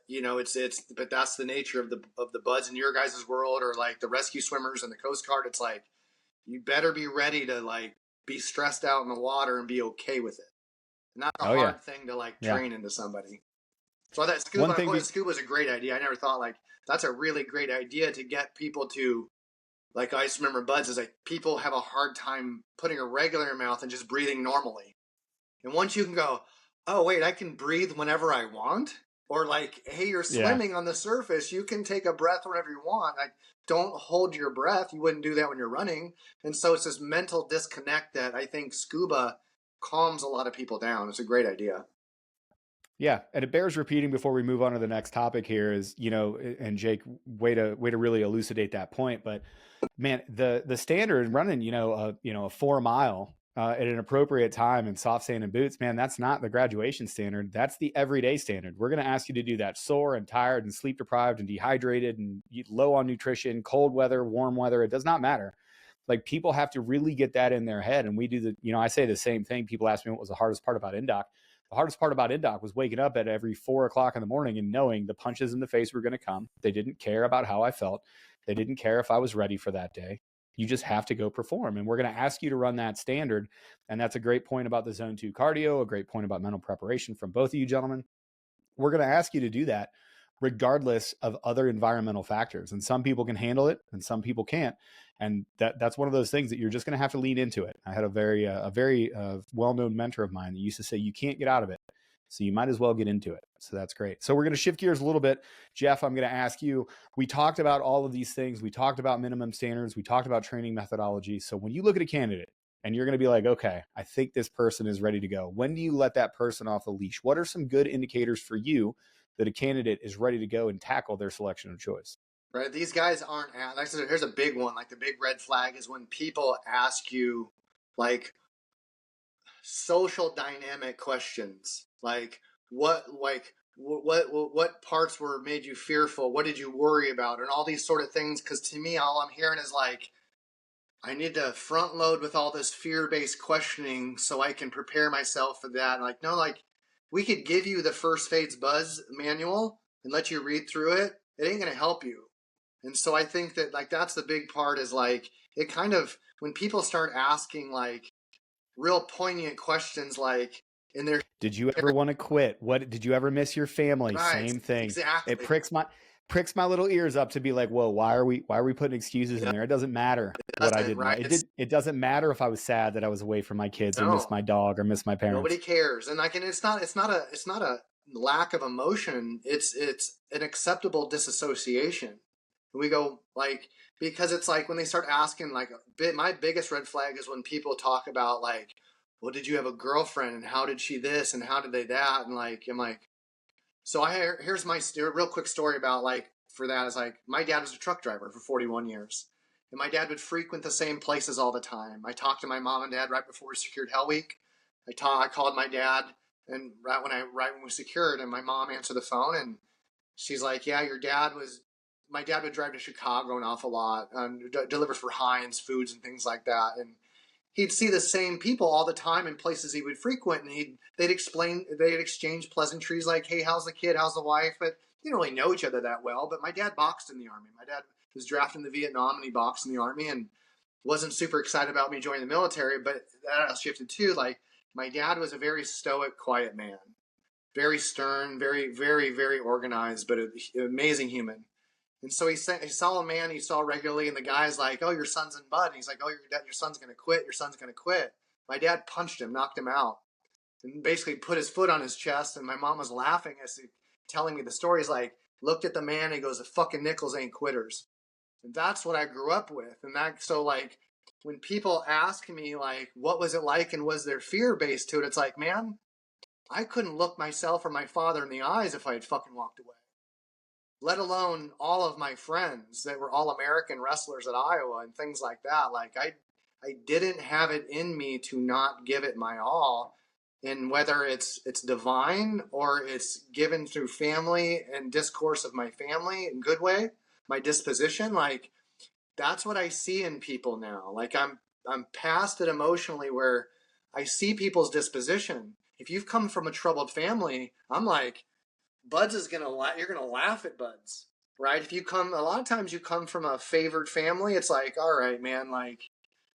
but that's the nature of the buds in your guys' world, or like the rescue swimmers and the Coast Guard. It's like, you better be ready to like be stressed out in the water and be okay with it. Not a hard thing to like train into somebody. So that scuba is a great idea. I never thought, like, that's a really great idea to get people to, like, I just remember buds is like, people have a hard time putting a regular in their mouth and just breathing normally. And once you can go, oh wait, I can breathe whenever I want. Or like, hey, you're swimming on the surface. You can take a breath whenever you want. Like, don't hold your breath. You wouldn't do that when you're running. And so it's this mental disconnect that I think scuba calms a lot of people down. It's a great idea. Yeah. And it bears repeating before we move on to the next topic here is, and Jake, way to really elucidate that point. But man, the standard running, a 4 mile at an appropriate time in soft sand and boots, man, that's not the graduation standard. That's the everyday standard. We're going to ask you to do that sore and tired and sleep deprived and dehydrated and low on nutrition, cold weather, warm weather. It does not matter. Like, people have to really get that in their head. And we do I say the same thing. People ask me what was the hardest part about indoc. The hardest part about indoc was waking up at every 4 o'clock in the morning and knowing the punches in the face were going to come. They didn't care about how I felt. They didn't care if I was ready for that day. You just have to go perform. And we're going to ask you to run that standard. And that's a great point about the zone 2 cardio, a great point about mental preparation from both of you gentlemen. We're going to ask you to do that regardless of other environmental factors. And some people can handle it and some people can't. And that's one of those things that you're just going to have to lean into it. I had a very well-known mentor of mine that used to say, you can't get out of it, so you might as well get into it. So that's great. So we're going to shift gears a little bit. Jeff, I'm going to ask you, we talked about all of these things. We talked about minimum standards. We talked about training methodology. So when you look at a candidate and you're going to be like, okay, I think this person is ready to go, when do you let that person off the leash? What are some good indicators for you that a candidate is ready to go and tackle their selection of choice? Right. These guys aren't, like I said, here's a big one. Like the big red flag is when people ask you like social dynamic questions, like what parts were made you fearful? What did you worry about? And all these sort of things. Cause to me, all I'm hearing is like, I need to front load with all this fear-based questioning so I can prepare myself for that. And like, no, like we could give you the first phase buzz manual and let you read through it. It ain't going to help you. And so I think that like that's the big part is like it kind of when people start asking like real poignant questions like in their did you ever want to quit? What did you ever miss your family? Right, Same thing. exactly. It pricks my little ears up to be like, whoa, why are we putting excuses in there? It doesn't matter what I did. Right. It doesn't matter if I was sad that I was away from my kids or missed my dog or missed my parents. Nobody cares. And like, and it's not a lack of emotion. It's an acceptable disassociation. And we go like, because it's like when they start asking like my biggest red flag is when people talk about like, well, did you have a girlfriend and how did she this and how did they that? And like, I'm like, so here's my real quick story about like, for that is like, my dad was a truck driver for 41 years and my dad would frequent the same places all the time. I talked to my mom and dad right before we secured Hell Week. I called my dad and right when we secured and my mom answered the phone and she's like, yeah, my dad would drive to Chicago an awful lot and deliver for Heinz foods and things like that. And he'd see the same people all the time in places he would frequent. And they'd exchange pleasantries like, hey, how's the kid? How's the wife? But they didn't really know each other that well. But my dad boxed in the Army. My dad was drafted in the Vietnam and he boxed in the Army and wasn't super excited about me joining the military. But that shifted too. Like my dad was a very stoic, quiet man, very stern, very, very, very organized, but an amazing human. And so he saw a man he saw regularly, and the guy's like, oh, your son's in bud. And he's like, oh, your son's going to quit. Your son's going to quit. My dad punched him, knocked him out, and basically put his foot on his chest. And my mom was laughing as he telling me the story. He's like, looked at the man, and he goes, the fucking Nichols ain't quitters. And that's what I grew up with. And so like when people ask me like, what was it like and was there fear based to it? It's like, man, I couldn't look myself or my father in the eyes if I had fucking walked away. Let alone all of my friends that were all American wrestlers at Iowa and things like that. Like I didn't have it in me to not give it my all. And whether it's divine or it's given through family and discourse of my family in good way, my disposition, like that's what I see in people now. Like I'm past it emotionally where I see people's disposition. If you've come from a troubled family, I'm like, Buds is you're gonna laugh at Buds, right? If you a lot of times you come from a favored family, it's like, all right, man, like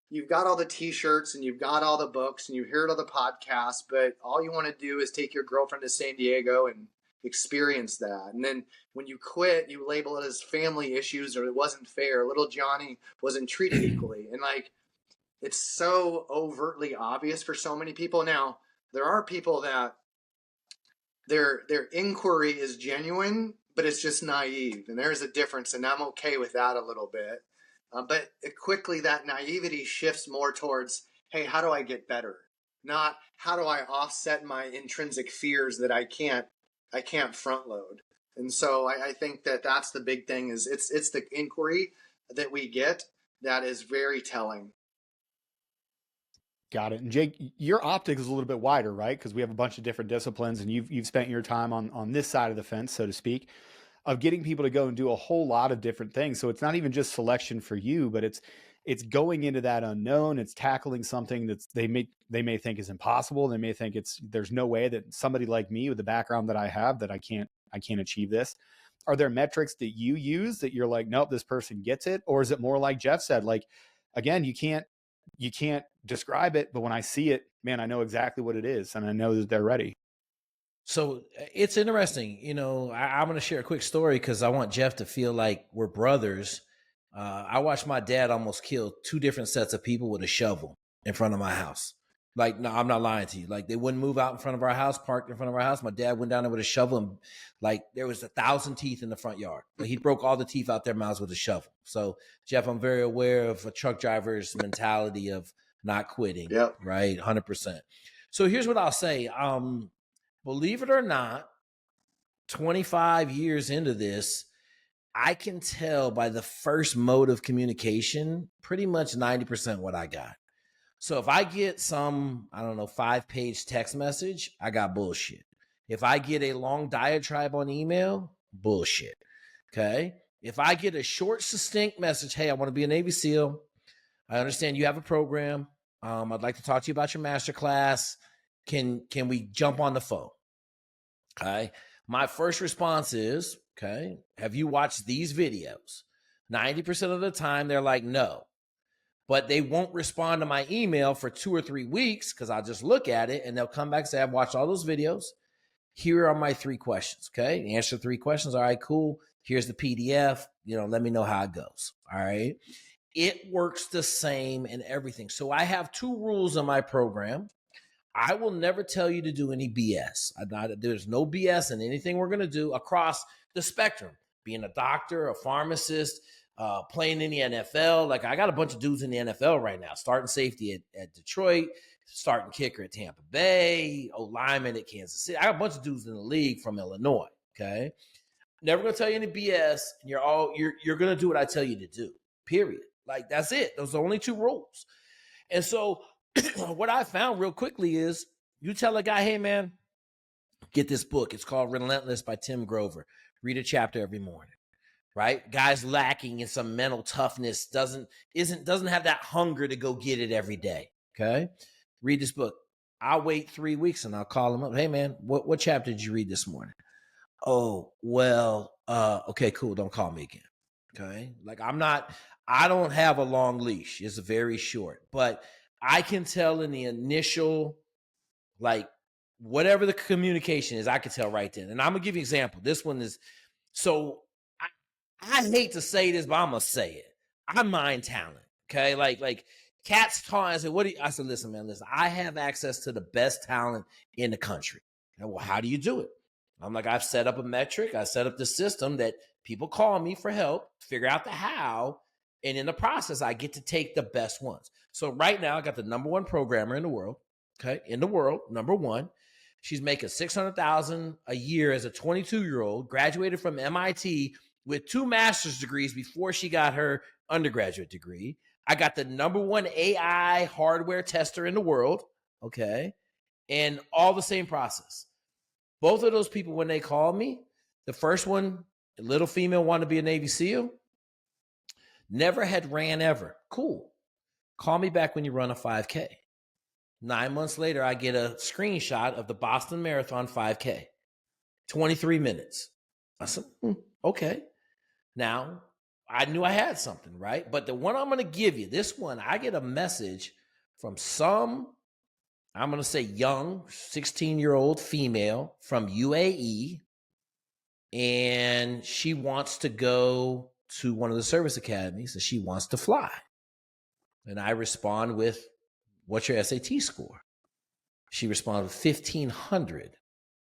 you've got all the t-shirts and you've got all the books and you heard all the podcasts, but all you want to do is take your girlfriend to San Diego and experience that. And then when you quit, you label it as family issues or it wasn't fair. Little Johnny wasn't treated equally. And like, it's so overtly obvious for so many people. Now, there are people that their inquiry is genuine, but it's just naive. And there's a difference, and I'm okay with that a little bit. But quickly that naivety shifts more towards, hey, how do I get better? Not how do I offset my intrinsic fears that I can't front load. And so I think that that's the big thing is it's the inquiry that we get that is very telling. Got it. And Jake, your optics is a little bit wider, right? Because we have a bunch of different disciplines and you've spent your time on this side of the fence, so to speak, of getting people to go and do a whole lot of different things. So it's not even just selection for you, but it's going into that unknown. It's tackling something that they may think is impossible. They may think there's no way that somebody like me with the background that I have that I can't achieve this. Are there metrics that you use that you're like, nope, this person gets it? Or is it more like Jeff said, like, again, you can't describe it, but when I see it, man, I know exactly what it is and I know that they're ready. So it's interesting. You know, I'm going to share a quick story because I want Jeff to feel like we're brothers. I watched my dad almost kill 2 different sets of people with a shovel in front of my house. Like, no, I'm not lying to you. Like, they wouldn't move out in front of our house, parked in front of our house. My dad went down there with a shovel, and like there was 1,000 teeth in the front yard. Like, he broke all the teeth out their mouths with a shovel. So, Jeff, I'm very aware of a truck driver's mentality of not quitting. Yep. Right, 100%. So here's what I'll say. Believe it or not, 25 years into this, I can tell by the first mode of communication pretty much 90% what I got. So if I get some, I don't know, 5-page text message, I got bullshit. If I get a long diatribe on email, bullshit. Okay. If I get a short, succinct message, hey, I want to be a Navy SEAL. I understand you have a program. I'd like to talk to you about your master class. Can we jump on the phone? Okay. My first response is, okay, have you watched these videos? 90% of the time, they're like, no. But they won't respond to my email for 2 or 3 weeks because I'll just look at it and they'll come back and say, I've watched all those videos. Here are my 3 questions. Okay. Answer 3 questions. All right, cool. Here's the PDF. Let me know how it goes. All right. It works the same in everything. So I have 2 rules in my program. I will never tell you to do any BS. There's no BS in anything we're going to do across the spectrum. Being a doctor, a pharmacist, playing in the NFL. Like, I got a bunch of dudes in the NFL right now, starting safety at Detroit, starting kicker at Tampa Bay, lineman at Kansas City. I got a bunch of dudes in the league from Illinois. Okay. Never going to tell you any BS. And you're going to do what I tell you to do, period. Like, that's it. Those are the only 2 rules. And so what I found real quickly is you tell a guy, hey, man, get this book. It's called Relentless by Tim Grover. Read a chapter every morning, right? Guy's lacking in some mental toughness, doesn't have that hunger to go get it every day, okay? Read this book. I'll wait 3 weeks and I'll call him up. Hey, man, what chapter did you read this morning? Oh, well, okay, cool. Don't call me again, okay? Like, I don't have a long leash. It's very short, but I can tell in the initial, like, whatever the communication is, I can tell right then. And I'm going to give you an example. This one is, so I hate to say this, but I'm going to say it. I mind talent, okay? Like cats taught, I said, I said, listen, man, I have access to the best talent in the country. And, well, how do you do it? I'm like, I've set up a metric. I set up the system that people call me for help, figure out the how. And in the process, I get to take the best ones. So right now, I got the number 1 programmer in the world, okay? In the world, number 1. She's making $600,000 a year as a 22-year-old, graduated from MIT with 2 master's degrees before she got her undergraduate degree. I got the number 1 AI hardware tester in the world, okay? And all the same process. Both of those people, when they called me, the first one, a little female, wanted to be a Navy SEAL, never had ran ever. Cool. Call me back when you run a 5K. 9 months later, I get a screenshot of the Boston Marathon 5K. 23 minutes. I said, okay. Now, I knew I had something, right? But the one I'm going to give you, this one, I get a message from some, I'm going to say young, 16-year-old female from UAE, and she wants to go to one of the service academies and she wants to fly. And I respond with, what's your SAT score? She responded with 1,500,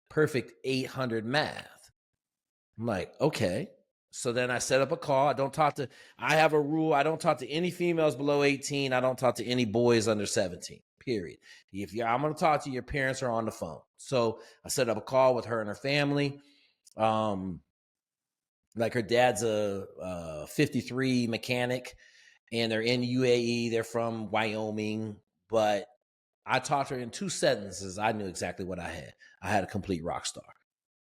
perfect 800 math. I'm like, okay. So then I set up a call. I have a rule. I don't talk to any females below 18. I don't talk to any boys under 17, period. I'm going to talk to you, your parents are on the phone. So I set up a call with her and her family. Like, her dad's a 53 mechanic and they're in UAE. They're from Wyoming, but I talked to her in 2 sentences. I knew exactly what I had. I had a complete rock star.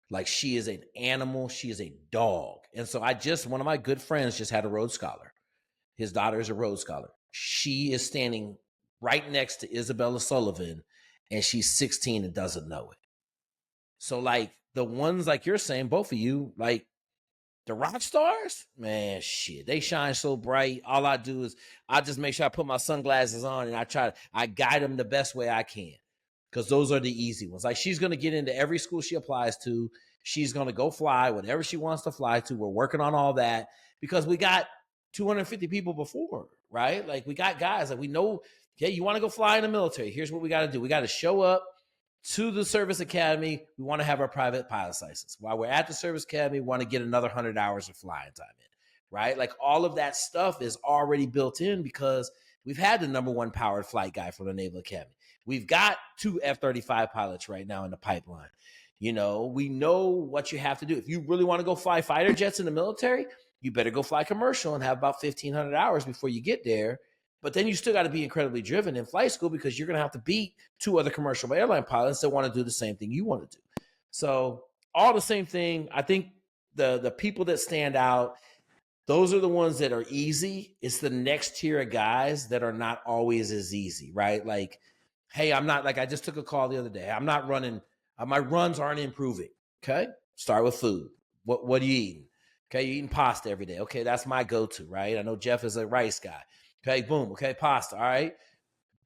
Like, she is an animal. She is a dog. And so one of my good friends just had a Rhodes Scholar. His daughter is a Rhodes Scholar. She is standing right next to Isabella Sullivan, and she's 16 and doesn't know it. So, like, the ones like you're saying, both of you, like, the rock stars, man, shit, they shine so bright. All I do is I just make sure I put my sunglasses on and I guide them the best way I can. because those are the easy ones. Like she's going to get into every school she applies to. She's going to go fly whatever she wants to fly to. We're working on all that because we got 250 people before, right? Like we got guys that we know, okay, you want to go fly in the military. Here's what we got to do. We got to show up to the service academy. We want to have our private pilot's license. While we're at the service academy, we want to get another 100 hours of flying time in, right? Like all of that stuff is already built in because we've had the #1 powered flight guy from the Naval Academy. We've got 2 F-35 pilots right now in the pipeline. You know, we know what you have to do. If you really want to go fly fighter jets in the military, you better go fly commercial and have about 1,500 hours before you get there. But then you still got to be incredibly driven in flight school because you're going to have to beat 2 other commercial airline pilots that want to do the same thing you want to do. So all the same thing. I think the people that stand out, those are the ones that are easy. It's the next tier of guys that are not always as easy, right? Like, hey, I'm not, like I just took a call the other day. I'm not running, my runs aren't improving. Okay. Start with food. What are you eating? Okay. You're eating pasta every day. Okay. That's my go-to, right? I know Jeff is a rice guy. Okay. Boom. Okay. Pasta. All right.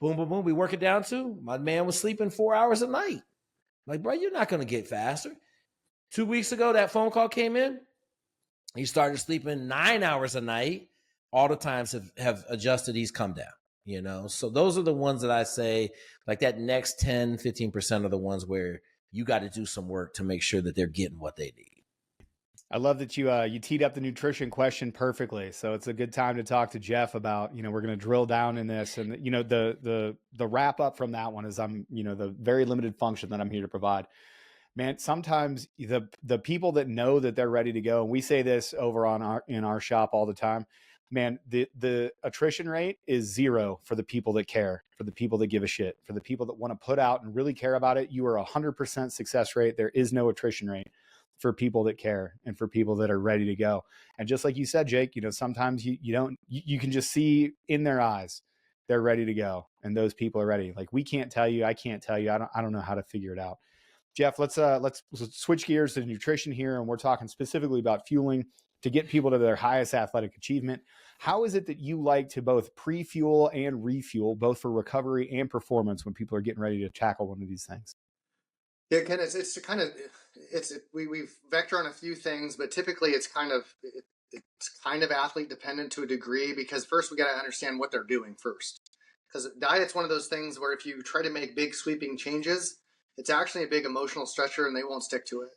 Boom, boom, boom. We work it down to my man was sleeping 4 hours a night. Like, bro, you're not going to get faster. 2 weeks ago, that phone call came in. He started sleeping 9 hours a night. All the times have adjusted. He's come down, you know? So those are the ones that I say, like that next 10, 15% are the ones where you got to do some work to make sure that they're getting what they need. I love that you teed up the nutrition question perfectly. So it's a good time to talk to Jeff about, we're going to drill down in this. And, the wrap up from that one is the very limited function that I'm here to provide. Man, sometimes the people that know that they're ready to go, and we say this over in our shop all the time, man, the attrition rate is 0 for the people that care, for the people that give a shit, for the people that want to put out and really care about it. You are 100% success rate. There is no attrition rate for people that care and for people that are ready to go. And just like you said, Jake, sometimes you can just see in their eyes, they're ready to go. And those people are ready. Like I can't tell you. I don't know how to figure it out. Jeff, let's switch gears to nutrition here. And we're talking specifically about fueling to get people to their highest athletic achievement. How is it that you like to both pre-fuel and refuel, both for recovery and performance when people are getting ready to tackle one of these things? Yeah, Ken, we vector on a few things, but typically it's kind of athlete dependent to a degree, because first we got to understand what they're doing first. Because diet's one of those things where if you try to make big sweeping changes, it's actually a big emotional stretcher and they won't stick to it.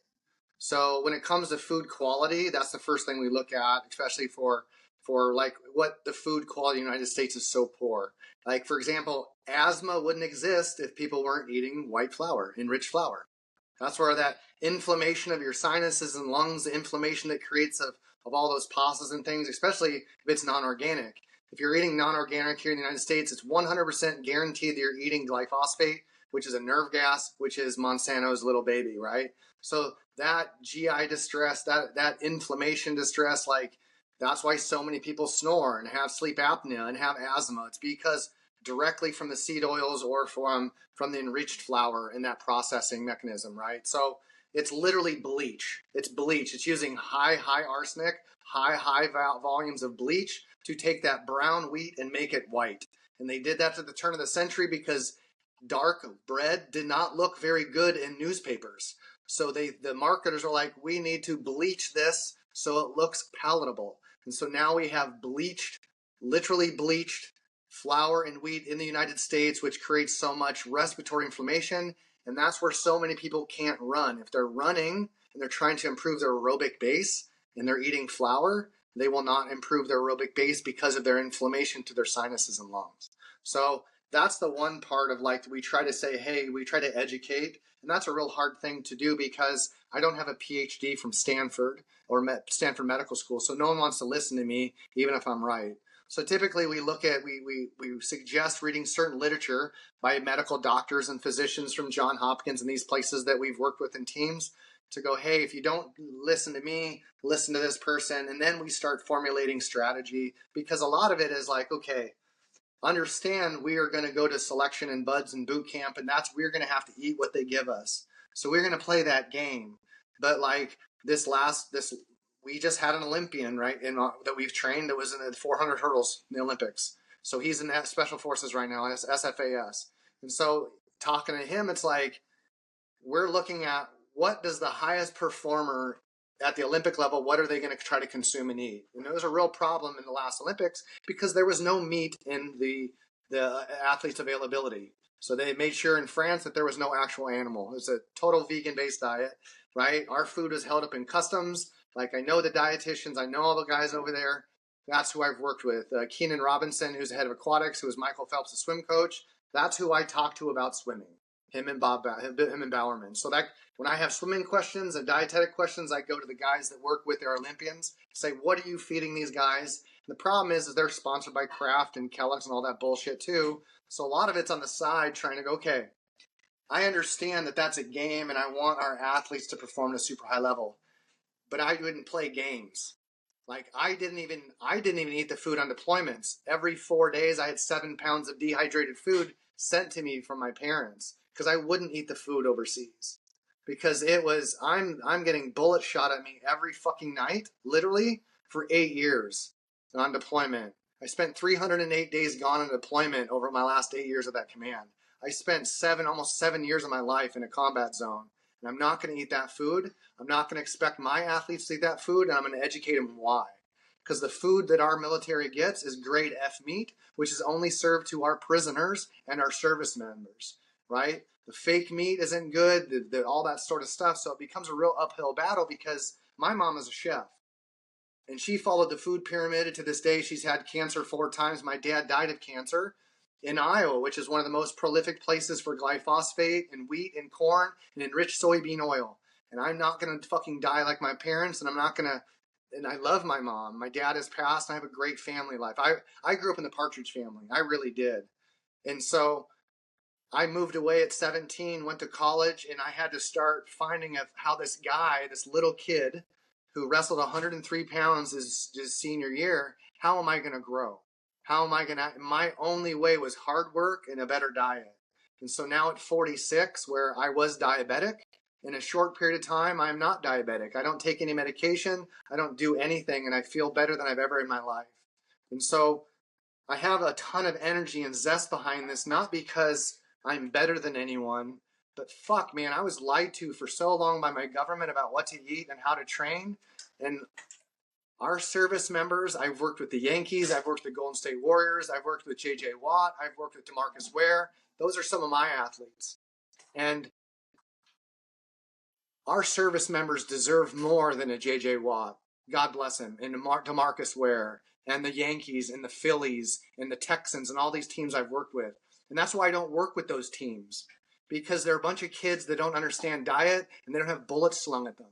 So when it comes to food quality, that's the first thing we look at, especially for like what the food quality in the United States is so poor. Like, for example, asthma wouldn't exist if people weren't eating white flour, enriched flour. That's where that inflammation of your sinuses and lungs, the inflammation that creates of all those pastas and things, especially if it's non-organic. If you're eating non-organic here in the United States, it's 100% guaranteed that you're eating glyphosate, which is a nerve gas, which is Monsanto's little baby, right? So that GI distress, that inflammation distress, like that's why so many people snore and have sleep apnea and have asthma. It's because directly from the seed oils or from the enriched flour in that processing mechanism, right? So it's literally bleach. It's bleach. It's using high arsenic, high volumes of bleach to take that brown wheat and make it white. And they did that at the turn of the century because dark bread did not look very good in newspapers. So the marketers are like, we need to bleach this so it looks palatable. And so now we have literally bleached flour and wheat in the United States, which creates so much respiratory inflammation. And that's where so many people can't run. If they're running and they're trying to improve their aerobic base and they're eating flour, they will not improve their aerobic base because of their inflammation to their sinuses and lungs. So that's the one part of, like, we try to say, hey, we try to educate. And that's a real hard thing to do because I don't have a PhD from Stanford or Stanford Medical School. So no one wants to listen to me, even if I'm right. So typically we suggest reading certain literature by medical doctors and physicians from Johns Hopkins and these places that we've worked with in teams to go, hey, if you don't listen to me, listen to this person. And then we start formulating strategy, because a lot of it is like, okay, understand we are going to go to selection and buds and boot camp, and we're going to have to eat what they give us. So we're going to play that game. But like we just had an Olympian, right, that we've trained that was in the 400 hurdles in the Olympics. So he's in Special Forces right now, SFAS. And so talking to him, it's like we're looking at what does the highest performer at the Olympic level, what are they going to try to consume and eat? And it was a real problem in the last Olympics because there was no meat in the athletes' availability. So they made sure in France that there was no actual animal. It was a total vegan-based diet, right? Our food was held up in customs. Like, I know the dietitians, I know all the guys over there. That's who I've worked with. Keenan Robinson, who's the head of aquatics, who was Michael Phelps' swim coach. That's who I talk to about swimming. Him and Bowerman. So that when I have swimming questions and dietetic questions, I go to the guys that work with their Olympians, say, what are you feeding these guys? And the problem is they're sponsored by Kraft and Kellogg's and all that bullshit too. So a lot of it's on the side trying to go, okay, I understand that that's a game and I want our athletes to perform at a super high level, but I wouldn't play games. Like I didn't even eat the food on deployments. Every 4 days I had 7 pounds of dehydrated food sent to me from my parents because I wouldn't eat the food overseas. Because it was, I'm getting bullets shot at me every fucking night, literally, for 8 years on deployment. I spent 308 days gone on deployment over my last 8 years of that command. I spent almost 7 years of my life in a combat zone. And I'm not going to eat that food. I'm not going to expect my athletes to eat that food, and I'm going to educate them why. Because the food that our military gets is grade F meat, which is only served to our prisoners and our service members, right? The fake meat isn't good, all that sort of stuff. So it becomes a real uphill battle because my mom is a chef. And she followed the food pyramid. To this day, she's had cancer 4 times. My dad died of cancer in Iowa, which is one of the most prolific places for glyphosate and wheat and corn and enriched soybean oil. And I'm not going to fucking die like my parents, and I'm not going to, and I love my mom. My dad has passed, and I have a great family life. I grew up in the Partridge family. I really did. And so I moved away at 17, went to college, and I had to start finding how this guy, this little kid who wrestled 103 pounds his senior year, how am I going to grow? How am I going to, my only way was hard work and a better diet. And so now at 46, where I was diabetic, in a short period of time, I'm not diabetic. I don't take any medication. I don't do anything, and I feel better than I've ever in my life. And so I have a ton of energy and zest behind this, not because I'm better than anyone, but fuck, man, I was lied to for so long by my government about what to eat and how to train. And our service members, I've worked with the Yankees, I've worked with the Golden State Warriors, I've worked with J.J. Watt, I've worked with DeMarcus Ware. Those are some of my athletes. And our service members deserve more than a J.J. Watt, God bless him, and DeMarcus Ware, and the Yankees, and the Phillies, and the Texans, and all these teams I've worked with. And that's why I don't work with those teams, because they're a bunch of kids that don't understand diet, and they don't have bullets slung at them.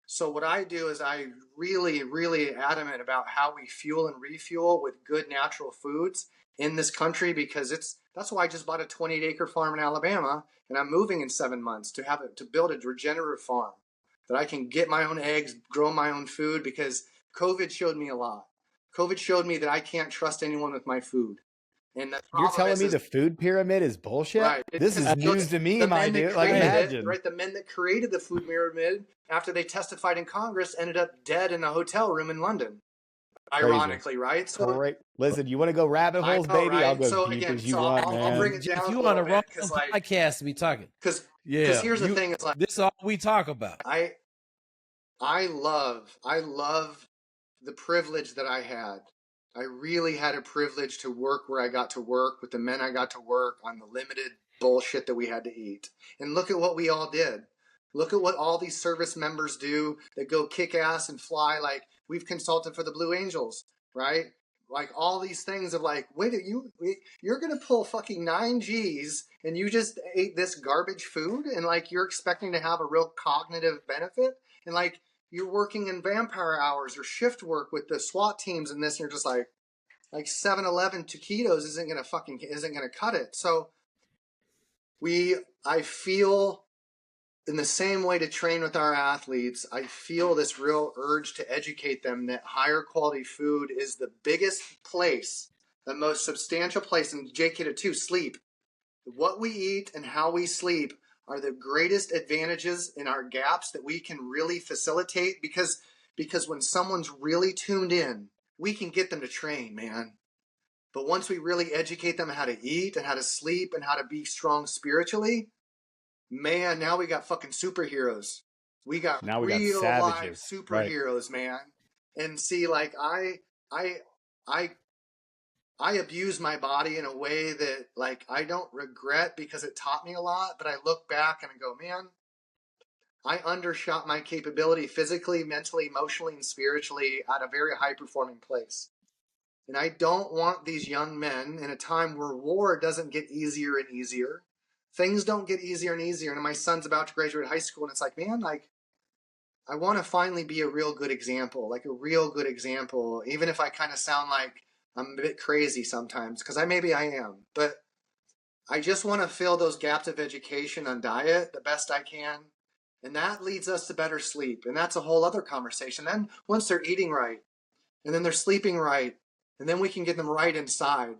So what I do is I really adamant about how we fuel and refuel with good natural foods in this country, because that's why I just bought a 28-acre farm in Alabama, and I'm moving in 7 months to build a regenerative farm that I can get my own eggs, grow my own food, because COVID showed me a lot. COVID showed me that I can't trust anyone with my food. And you're telling me the food pyramid is bullshit? Right. This is news to me, my dude. Like, imagine. Right, the men that created the food pyramid, after they testified in Congress, ended up dead in a hotel room in London. Crazy. Ironically, right? So, all right. Listen, you want to go rabbit holes, baby? Right? I'll go deep as you want, man. I'll bring it down. If you on the wrong podcast to be talking. Because here's the thing. It's like, this is all we talk about. I love the privilege that I had. I really had a privilege to work where I got to work with the men I got to work on the limited bullshit that we had to eat. And look at what we all did. Look at what all these service members do that go kick ass and fly. Like, we've consulted for the Blue Angels, right? Like, all these things of like, wait, you're going to pull fucking 9 Gs and you just ate this garbage food, and like you're expecting to have a real cognitive benefit, and like you're working in vampire hours or shift work with the SWAT teams and this, and you're just like 7-Eleven taquitos isn't gonna cut it. So I feel in the same way to train with our athletes, I feel this real urge to educate them that higher quality food is the biggest place, the most substantial place, and Jake hit it too, sleep. What we eat and how we sleep are the greatest advantages in our gaps that we can really facilitate, because when someone's really tuned in, we can get them to train, man. But once we really educate them how to eat and how to sleep and how to be strong spiritually, man, now we got fucking superheroes. We got Now we got real life savages. superheroes, right? Man. And see, like I abuse my body in a way that like I don't regret because it taught me a lot, but I look back and I go, man, I undershot my capability physically, mentally, emotionally, and spiritually at a very high performing place. And I don't want these young men in a time where war doesn't get easier and easier. Things don't get easier and easier. And my son's about to graduate high school, and it's like, man, like, I want to finally be a real good example, like a real good example, even if I kind of sound like I'm a bit crazy sometimes, because maybe I am. But I just want to fill those gaps of education on diet the best I can. And that leads us to better sleep. And that's a whole other conversation. Then once they're eating right, and then they're sleeping right, and then we can get them right inside.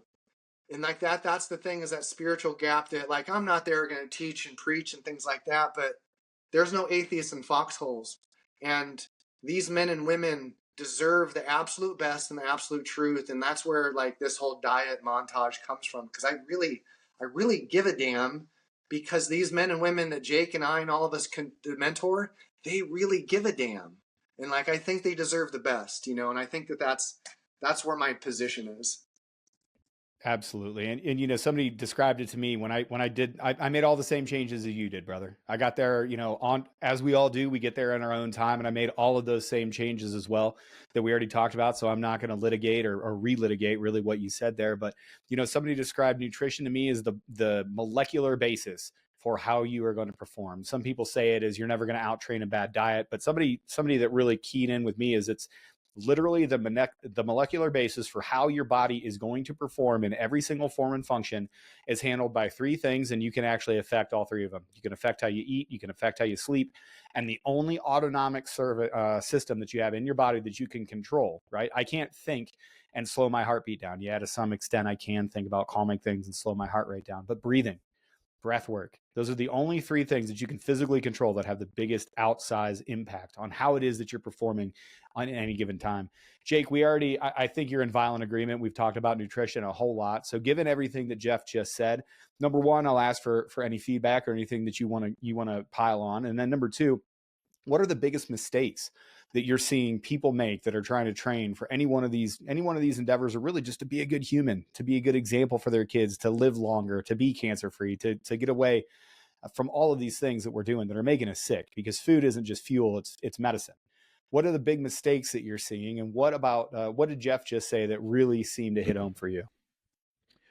And like that's the thing, is that spiritual gap that like I'm not there going to teach and preach and things like that, but there's no atheists in foxholes. And these men and women deserve the absolute best and the absolute truth. And that's where like this whole diet montage comes from. Because I really give a damn, because these men and women that Jake and I and all of us can mentor, they really give a damn. And like, I think they deserve the best, you know, and I think that's where my position is. Absolutely. And you know, somebody described it to me when I made all the same changes as you did, brother. I got there, you know, on, as we all do, we get there in our own time. And I made all of those same changes as well that we already talked about. So I'm not going to litigate or relitigate really what you said there. But, you know, somebody described nutrition to me as the molecular basis for how you are going to perform. Some people say it is you're never going to out train a bad diet, but somebody that really keyed in with me is it's literally the molecular basis for how your body is going to perform in every single form and function is handled by three things, and you can actually affect all three of them. You can affect how you eat, you can affect how you sleep, and the only autonomic system that you have in your body that you can control, right? I can't think and slow my heartbeat down. Yeah, to some extent I can think about calming things and slow my heart rate down, but breathing, breath work, those are the only three things that you can physically control that have the biggest outsized impact on how it is that you're performing on any given time. Jake, I think you're in violent agreement. We've talked about nutrition a whole lot. So given everything that Jeff just said, number one, I'll ask for any feedback or anything that you want to pile on. And then number two, what are the biggest mistakes that you're seeing people make that are trying to train for any one of these endeavors, or really just to be a good human, to be a good example for their kids, to live longer, to be cancer-free, to get away from all of these things that we're doing that are making us sick? Because food isn't just fuel, it's medicine. What are the big mistakes that you're seeing? And what about, what did Jeff just say that really seemed to hit home for you?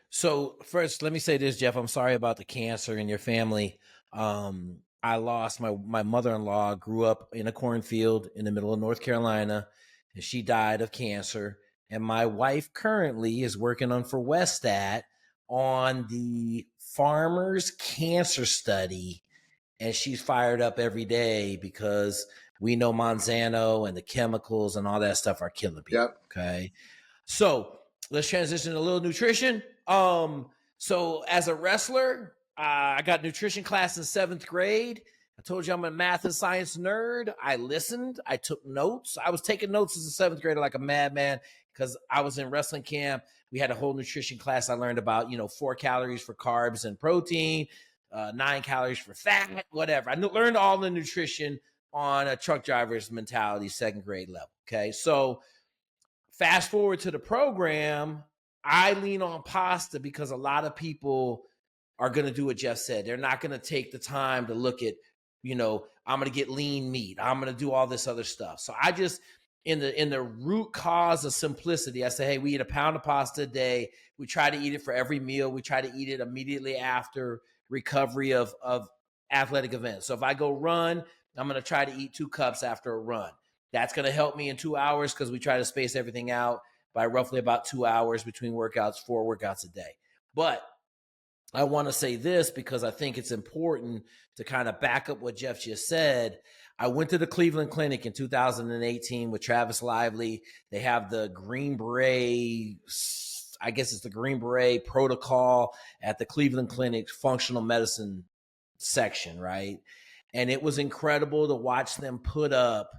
So first, let me say this, Jeff, I'm sorry about the cancer in your family. I lost my mother-in-law, grew up in a cornfield in the middle of North Carolina, and she died of cancer. And my wife currently is working for Westat on the farmers cancer study. And she's fired up every day because we know Monsanto and the chemicals and all that stuff are killing people. Yep. Okay. So let's transition to a little nutrition. So as a wrestler, I got nutrition class in 7th grade. I told you I'm a math and science nerd. I listened. I took notes. I was taking notes as a 7th grader like a madman because I was in wrestling camp. We had a whole nutrition class. I learned about, 4 calories for carbs and protein, 9 calories for fat, whatever. I learned all the nutrition on a truck driver's mentality, 2nd grade level. Okay. So fast forward to the program, I lean on pasta because a lot of people are going to do what Jeff said. They're not going to take the time to look at, I'm going to get lean meat. I'm going to do all this other stuff. So I just, in the root cause of simplicity, I say, hey, we eat a pound of pasta a day. We try to eat it for every meal. We try to eat it immediately after recovery of athletic events. So if I go run, I'm going to try to eat 2 cups after a run. That's going to help me in 2 hours because we try to space everything out by roughly about 2 hours between workouts, 4 workouts a day. But I want to say this because I think it's important to kind of back up what Jeff just said. I went to the Cleveland Clinic in 2018 with Travis Lively. They have the Green Beret, I guess it's the Green Beret protocol at the Cleveland Clinic functional medicine section, right? And it was incredible to watch them put up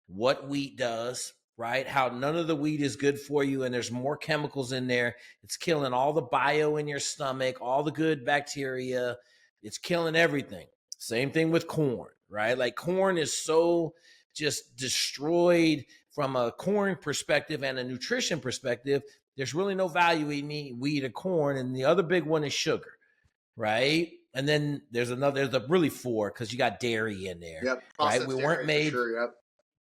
what wheat does, right? How none of the weed is good for you and there's more chemicals in there. It's killing all the bio in your stomach, all the good bacteria. It's killing everything. Same thing with corn, right? Like corn is so just destroyed from a corn perspective and a nutrition perspective. There's really no value in wheat or corn. And the other big one is sugar, right? And then there's really four because you got dairy in there, Yep. right? We Processed weren't dairy, made for sure. Yep.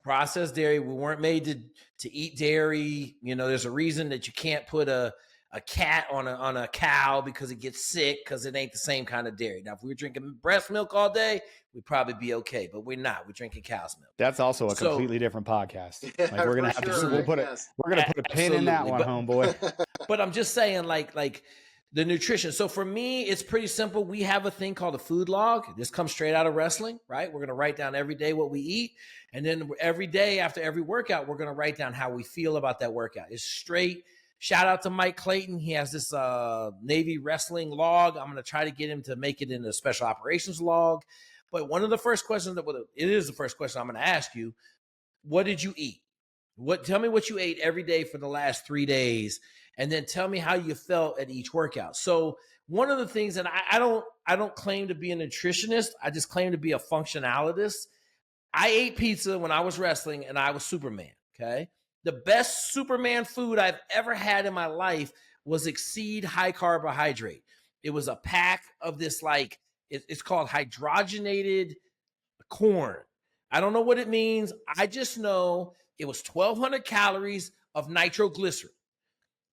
processed dairy. We weren't made to eat dairy. You know, there's a reason that you can't put a cat on a cow because it gets sick because it ain't the same kind of dairy. Now, if we were drinking breast milk all day, we'd probably be okay, but we're not. We're drinking cow's milk. That's also a completely different podcast. Yeah, like we're gonna have sure. to we're gonna put a pin in that one, homeboy. But I'm just saying, like the nutrition. So for me, it's pretty simple. We have a thing called a food log. This comes straight out of wrestling, right? We're going to write down every day what we eat. And then every day after every workout, we're going to write down how we feel about that workout. It's straight. Shout out to Mike Clayton. He has this Navy wrestling log. I'm going to try to get him to make it into a special operations log. But one of the first questions it is the first question I'm going to ask you. What did you eat? Tell me what you ate every day for the last 3 days, and then tell me how you felt at each workout. So one of the things, and I don't claim to be a nutritionist. I just claim to be a functionalist. I ate pizza when I was wrestling, and I was Superman. Okay, the best Superman food I've ever had in my life was Exceed high carbohydrate. It was a pack of this it's called hydrogenated corn. I don't know what it means. I just know it was 1,200 calories of nitroglycerin.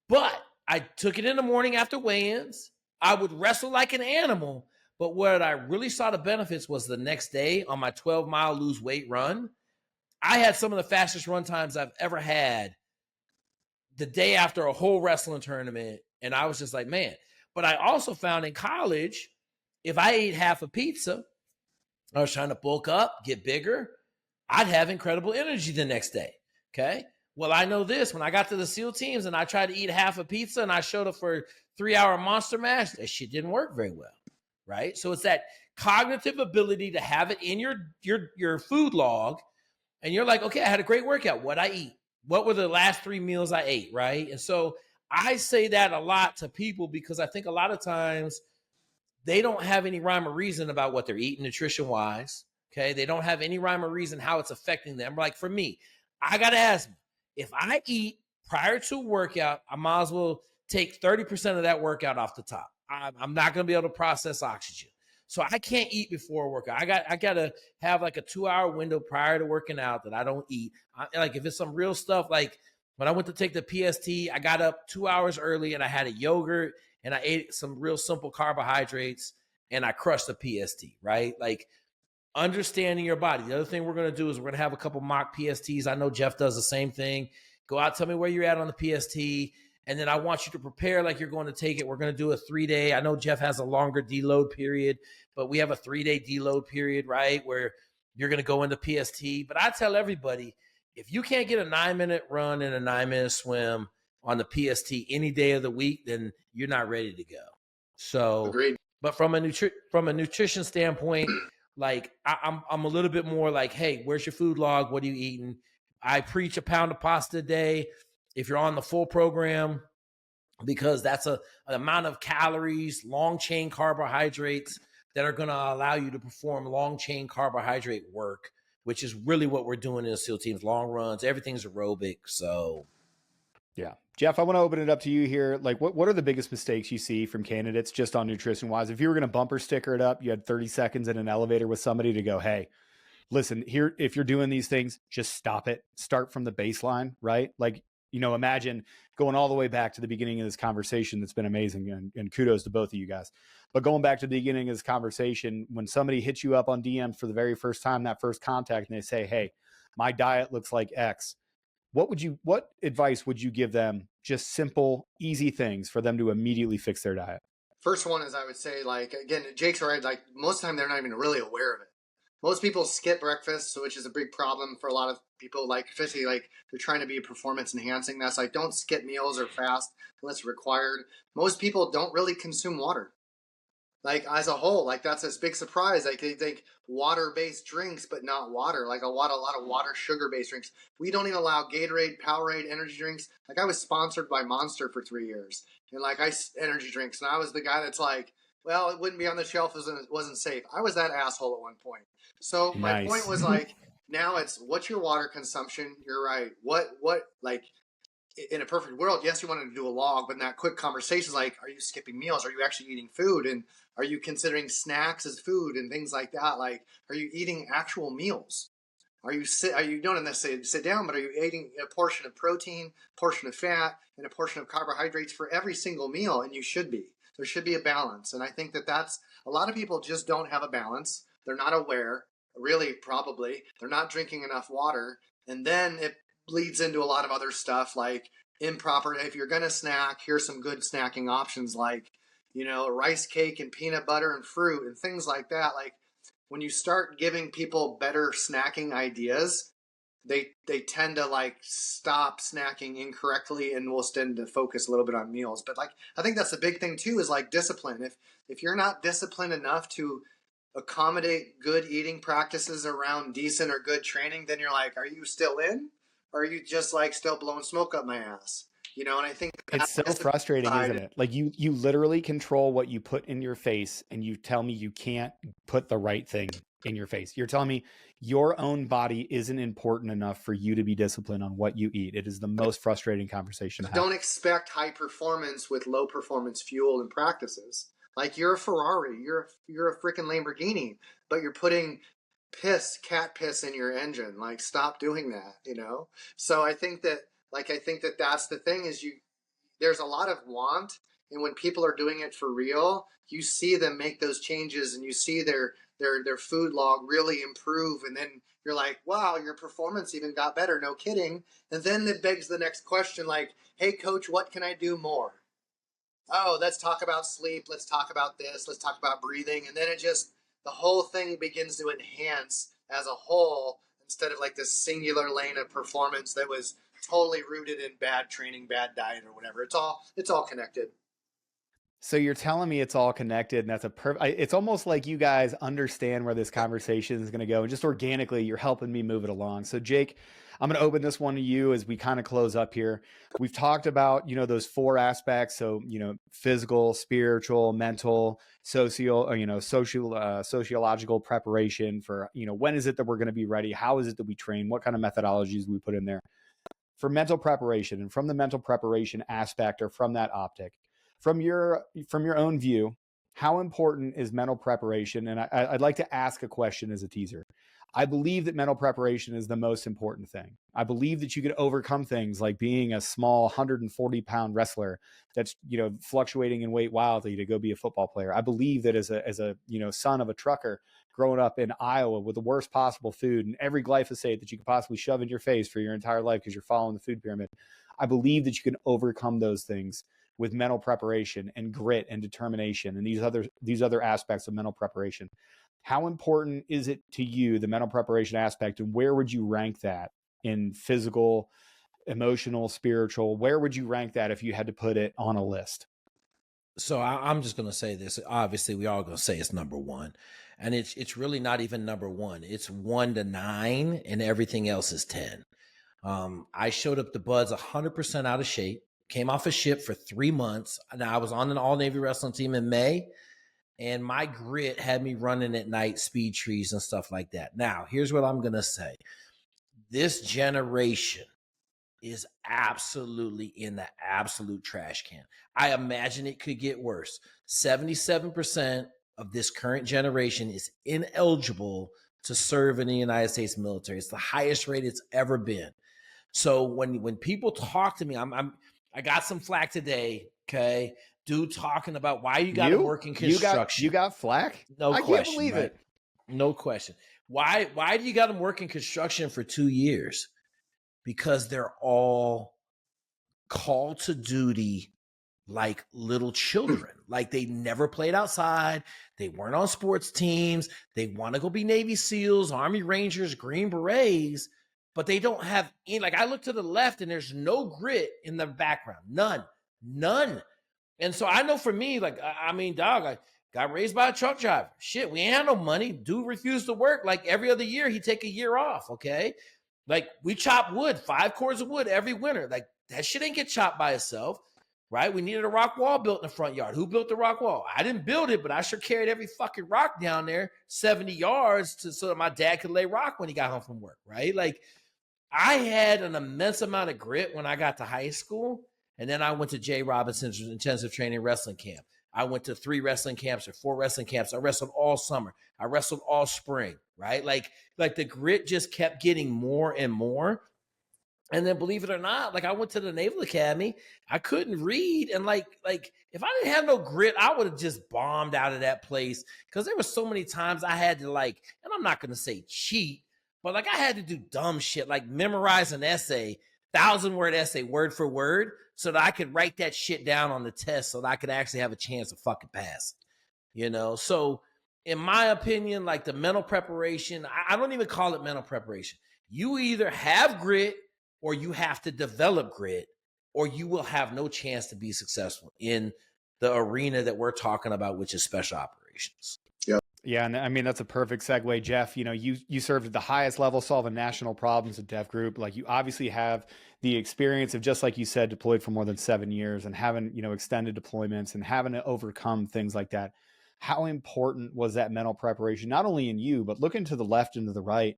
But I took it in the morning after weigh-ins. I would wrestle like an animal. But what I really saw the benefits was the next day on my 12-mile lose weight run. I had some of the fastest run times I've ever had the day after a whole wrestling tournament. And I was just like, man. But I also found in college, if I ate half a pizza, I was trying to bulk up, get bigger, I'd have incredible energy the next day. Okay. Well, I know this. When I got to the SEAL teams and I tried to eat half a pizza and I showed up for a 3-hour monster mash, that shit didn't work very well. Right. So it's that cognitive ability to have it in your food log. And you're like, okay, I had a great workout. What'd I eat? What were the last 3 meals I ate? Right. And so I say that a lot to people because I think a lot of times they don't have any rhyme or reason about what they're eating nutrition wise. Okay. They don't have any rhyme or reason how it's affecting them. Like for me, I got to ask me, if I eat prior to a workout, I might as well take 30% of that workout off the top. I'm not going to be able to process oxygen. So I can't eat before a workout. I got to have like a 2-hour window prior to working out that I don't eat. Like if it's some real stuff, like when I went to take the PST, I got up 2 hours early and I had a yogurt and I ate some real simple carbohydrates and I crushed the PST, right? Like understanding your body. The other thing we're going to do is we're going to have a couple mock PSTs. I know Jeff does the same thing. Go out, tell me where you're at on the PST. And then I want you to prepare like you're going to take it. We're going to do a 3-day. I know Jeff has a longer deload period, but we have a 3-day deload period, right? Where you're going to go into PST. But I tell everybody, if you can't get a 9-minute run and a 9-minute swim on the PST any day of the week, then you're not ready to go. So, agreed. But from a nutrition standpoint, like I'm a little bit more like, hey, where's your food log? What are you eating? I preach a pound of pasta a day if you're on the full program, because that's an amount of calories, long chain carbohydrates that are going to allow you to perform long chain carbohydrate work, which is really what we're doing in the SEAL teams, long runs, everything's aerobic. So yeah. Jeff, I want to open it up to you here. Like what are the biggest mistakes you see from candidates just on nutrition wise? If you were going to bumper sticker it up, you had 30 seconds in an elevator with somebody to go, hey, listen, here, if you're doing these things, just stop it. Start from the baseline, right? Like, imagine going all the way back to the beginning of this conversation. That's been amazing. And kudos to both of you guys. But going back to the beginning of this conversation, when somebody hits you up on DMs for the very first time, that first contact, and they say, hey, my diet looks like X. What advice would you give them? Just simple, easy things for them to immediately fix their diet. First one is, I would say, like, again, Jake's right. Like most of the time they're not even really aware of it. Most people skip breakfast, which is a big problem for a lot of people, like especially like they're trying to be performance enhancing. That's like, don't skip meals or fast unless required. Most people don't really consume water. Like as a whole, like that's a big surprise. Like they think water-based drinks, but not water. Like a lot of water, sugar-based drinks. We don't even allow Gatorade, Powerade, energy drinks. Like I was sponsored by Monster for 3 years, and like energy drinks, and I was the guy that's like, well, it wouldn't be on the shelf if it wasn't safe. I was that asshole at one point. So my point was like, now it's what's your water consumption? You're right. What like in a perfect world, yes, you wanted to do a log, but in that quick conversation is like, are you skipping meals? Are you actually eating food? And are you considering snacks as food and things like that? Like, are you eating actual meals? You don't necessarily sit down, but are you eating a portion of protein, portion of fat, and a portion of carbohydrates for every single meal? And you should be. There should be a balance. And I think that's a lot of people just don't have a balance. They're not aware, really, probably. They're not drinking enough water. And then it bleeds into a lot of other stuff like improper. If you're going to snack, here's some good snacking options like, rice cake and peanut butter and fruit and things like that. Like when you start giving people better snacking ideas, they tend to like stop snacking incorrectly and will tend to focus a little bit on meals. But like, I think that's the big thing too, is like discipline. If you're not disciplined enough to accommodate good eating practices around decent or good training, then you're like, are you still in? Or are you just like still blowing smoke up my ass? And I think it's so frustrating, isn't it? Like you literally control what you put in your face, and you tell me you can't put the right thing in your face. You're telling me your own body isn't important enough for you to be disciplined on what you eat. It is the most frustrating conversation to have. Don't expect high performance with low performance fuel and practices. Like you're a Ferrari, you're a freaking Lamborghini, but you're putting cat piss in your engine. Like stop doing that, So I think that that's the thing is there's a lot of want, and when people are doing it for real, you see them make those changes and you see their food log really improve, and then you're like, wow, your performance even got better, no kidding. And then it begs the next question like, hey coach, what can I do more? Oh, let's talk about sleep, let's talk about this, let's talk about breathing, and then the whole thing begins to enhance as a whole instead of like this singular lane of performance that was totally rooted in bad training, bad diet, or whatever. It's all connected. So you're telling me it's all connected, and that's it's almost like you guys understand where this conversation is going to go, and just organically you're helping me move it along. So Jake, I'm going to open this one to you as we kind of close up here. We've talked about, those 4 aspects. So, physical, spiritual, mental, sociological preparation for, when is it that we're going to be ready? How is it that we train? What kind of methodologies we put in there for mental preparation? And from the mental preparation aspect, or from that optic, from your own view, how important is mental preparation? And I'd like to ask a question as a teaser. I believe that mental preparation is the most important thing. I believe that you could overcome things like being a small 140-pound wrestler that's, fluctuating in weight wildly to go be a football player. I believe that as a son of a trucker growing up in Iowa with the worst possible food and every glyphosate that you could possibly shove in your face for your entire life because you're following the food pyramid, I believe that you can overcome those things with mental preparation and grit and determination and these other aspects of mental preparation. How important is it to you, the mental preparation aspect, and where would you rank that in physical, emotional, spiritual? Where would you rank that if you had to put it on a list? So I'm just going to say this. Obviously, we all going to say it's number 1. And it's really not even number 1. It's 1 to 9, and everything else is 10. I showed up to Buds 100% out of shape, came off a ship for 3 months. Now, I was on an all-Navy wrestling team in May, and my grit had me running at night, speed trees and stuff like that. Now, here's what I'm going to say. This generation is absolutely in the absolute trash can. I imagine it could get worse. 77% of this current generation is ineligible to serve in the United States military. It's the highest rate it's ever been. So when people talk to me, I got some flack today, okay? Dude talking about why you got to work in construction. You got flack? No question. I can't believe right? it. No question. Why do you got them work in construction for 2 years? Because they're all called to duty like little children. Like they never played outside. They weren't on sports teams. They want to go be Navy SEALs, Army Rangers, Green Berets, but they don't have any. Like I look to the left and there's no grit in the background. None. And so I know for me, like, I mean, dog, I Got raised by a truck driver. Shit, we ain't had no money. Dude refused to work. Like every other year, he'd take a year off, okay? Like we chop wood, 5 cords of wood every winter. Like that shit ain't get chopped by itself, right? We needed a rock wall built in the front yard. Who built the rock wall? I didn't build it, but I sure carried every fucking rock down there 70 yards so that my dad could lay rock when he got home from work, right? Like I had an immense amount of grit when I got to high school. And then I went to Jay Robinson's intensive training wrestling camp. I went to 3 wrestling camps or 4 wrestling camps. I wrestled all summer. I wrestled all spring, right? Like the grit just kept getting more and more. And then believe it or not, like I went to the Naval Academy. I couldn't read. And like if I didn't have no grit, I would have just bombed out of that place. Because there were so many times I had to and I'm not going to say cheat, but like I had to do dumb shit, like memorize an essay, 1,000-word essay, word for word, so that I could write that shit down on the test so that I could actually have a chance of fucking passing, you know? So in my opinion, like the mental preparation, I don't even call it mental preparation. You either have grit or you have to develop grit, or you will have no chance to be successful in the arena that we're talking about, which is special operations. Yeah, and I mean, that's a perfect segue, Jeff. You know, you served at the highest level solving national problems at Def Group. Like you obviously have the experience of, just like you said, deployed for more than 7 years and having, you know, extended deployments and having to overcome things like that. How important was that mental preparation, not only in you, but looking to the left and to the right,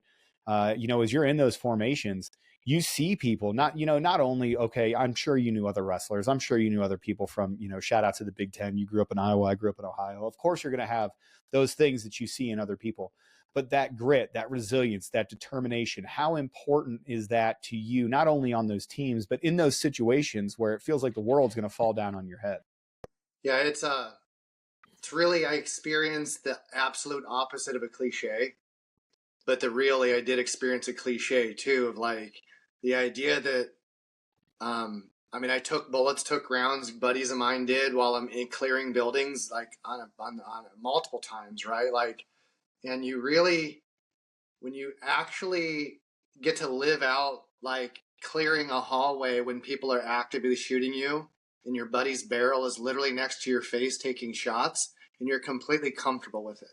you know, as you're in those formations, you see people not only, okay, I'm sure you knew other wrestlers. I'm sure you knew other people from, you know, shout out to the Big Ten. You grew up in Iowa. I grew up in Ohio. Of course, you're going to have those things that you see in other people, but that grit, that resilience, that determination, how important is that to you, not only on those teams, but in those situations where it feels like the world's going to fall down on your head? Yeah, it's really, I experienced the absolute opposite of a cliche, but I did experience a cliche too, of like the idea that, I mean, I took bullets, took rounds, buddies of mine did while I'm clearing buildings, like on multiple times, right? Like, and you really, when you actually get to live out like clearing a hallway when people are actively shooting you and your buddy's barrel is literally next to your face taking shots and you're completely comfortable with it.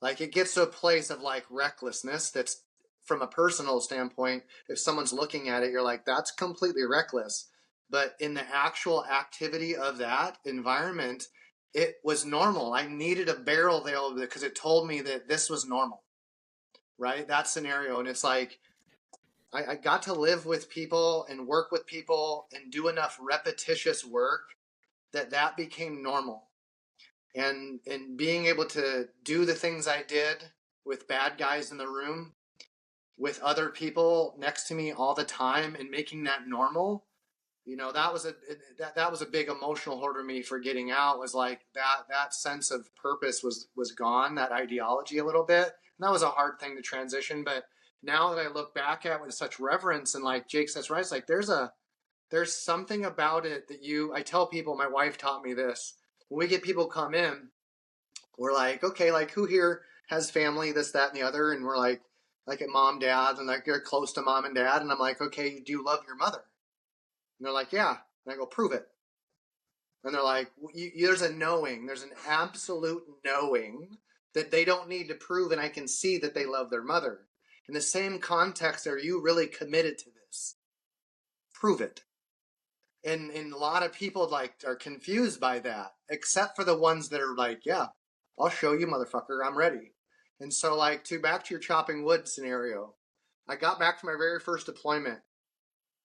Like it gets to a place of like recklessness that's, from a personal standpoint, if someone's looking at it, you're like, that's completely reckless. But in the actual activity of that environment, it was normal. I needed a barrel there because it told me that this was normal, right? That scenario. And it's like, I got to live with people and work with people and do enough repetitious work that became normal. And being able to do the things I did with bad guys in the room, with other people next to me all the time, and making that normal, you know, that was a big emotional hurdle for me for getting out. Was like that sense of purpose was gone, that ideology a little bit, and that was a hard thing to transition. But now that I look back at with such reverence, and like Jake says, right, it's like there's something about it that I tell people. My wife taught me this. When we get people come in, we're like, okay, like who here has family, this, that, and the other, and we're like at mom, dad, and like they're close to mom and dad, and I'm like, okay, do you love your mother? And they're like, yeah. And I go, prove it. And they're like, there's a knowing, there's an absolute knowing that they don't need to prove, and I can see that they love their mother. In the same context, are you really committed to this? Prove it. And a lot of people like are confused by that, except for the ones that are like, yeah, I'll show you, motherfucker, I'm ready. And so like back to your chopping wood scenario, I got back from my very first deployment,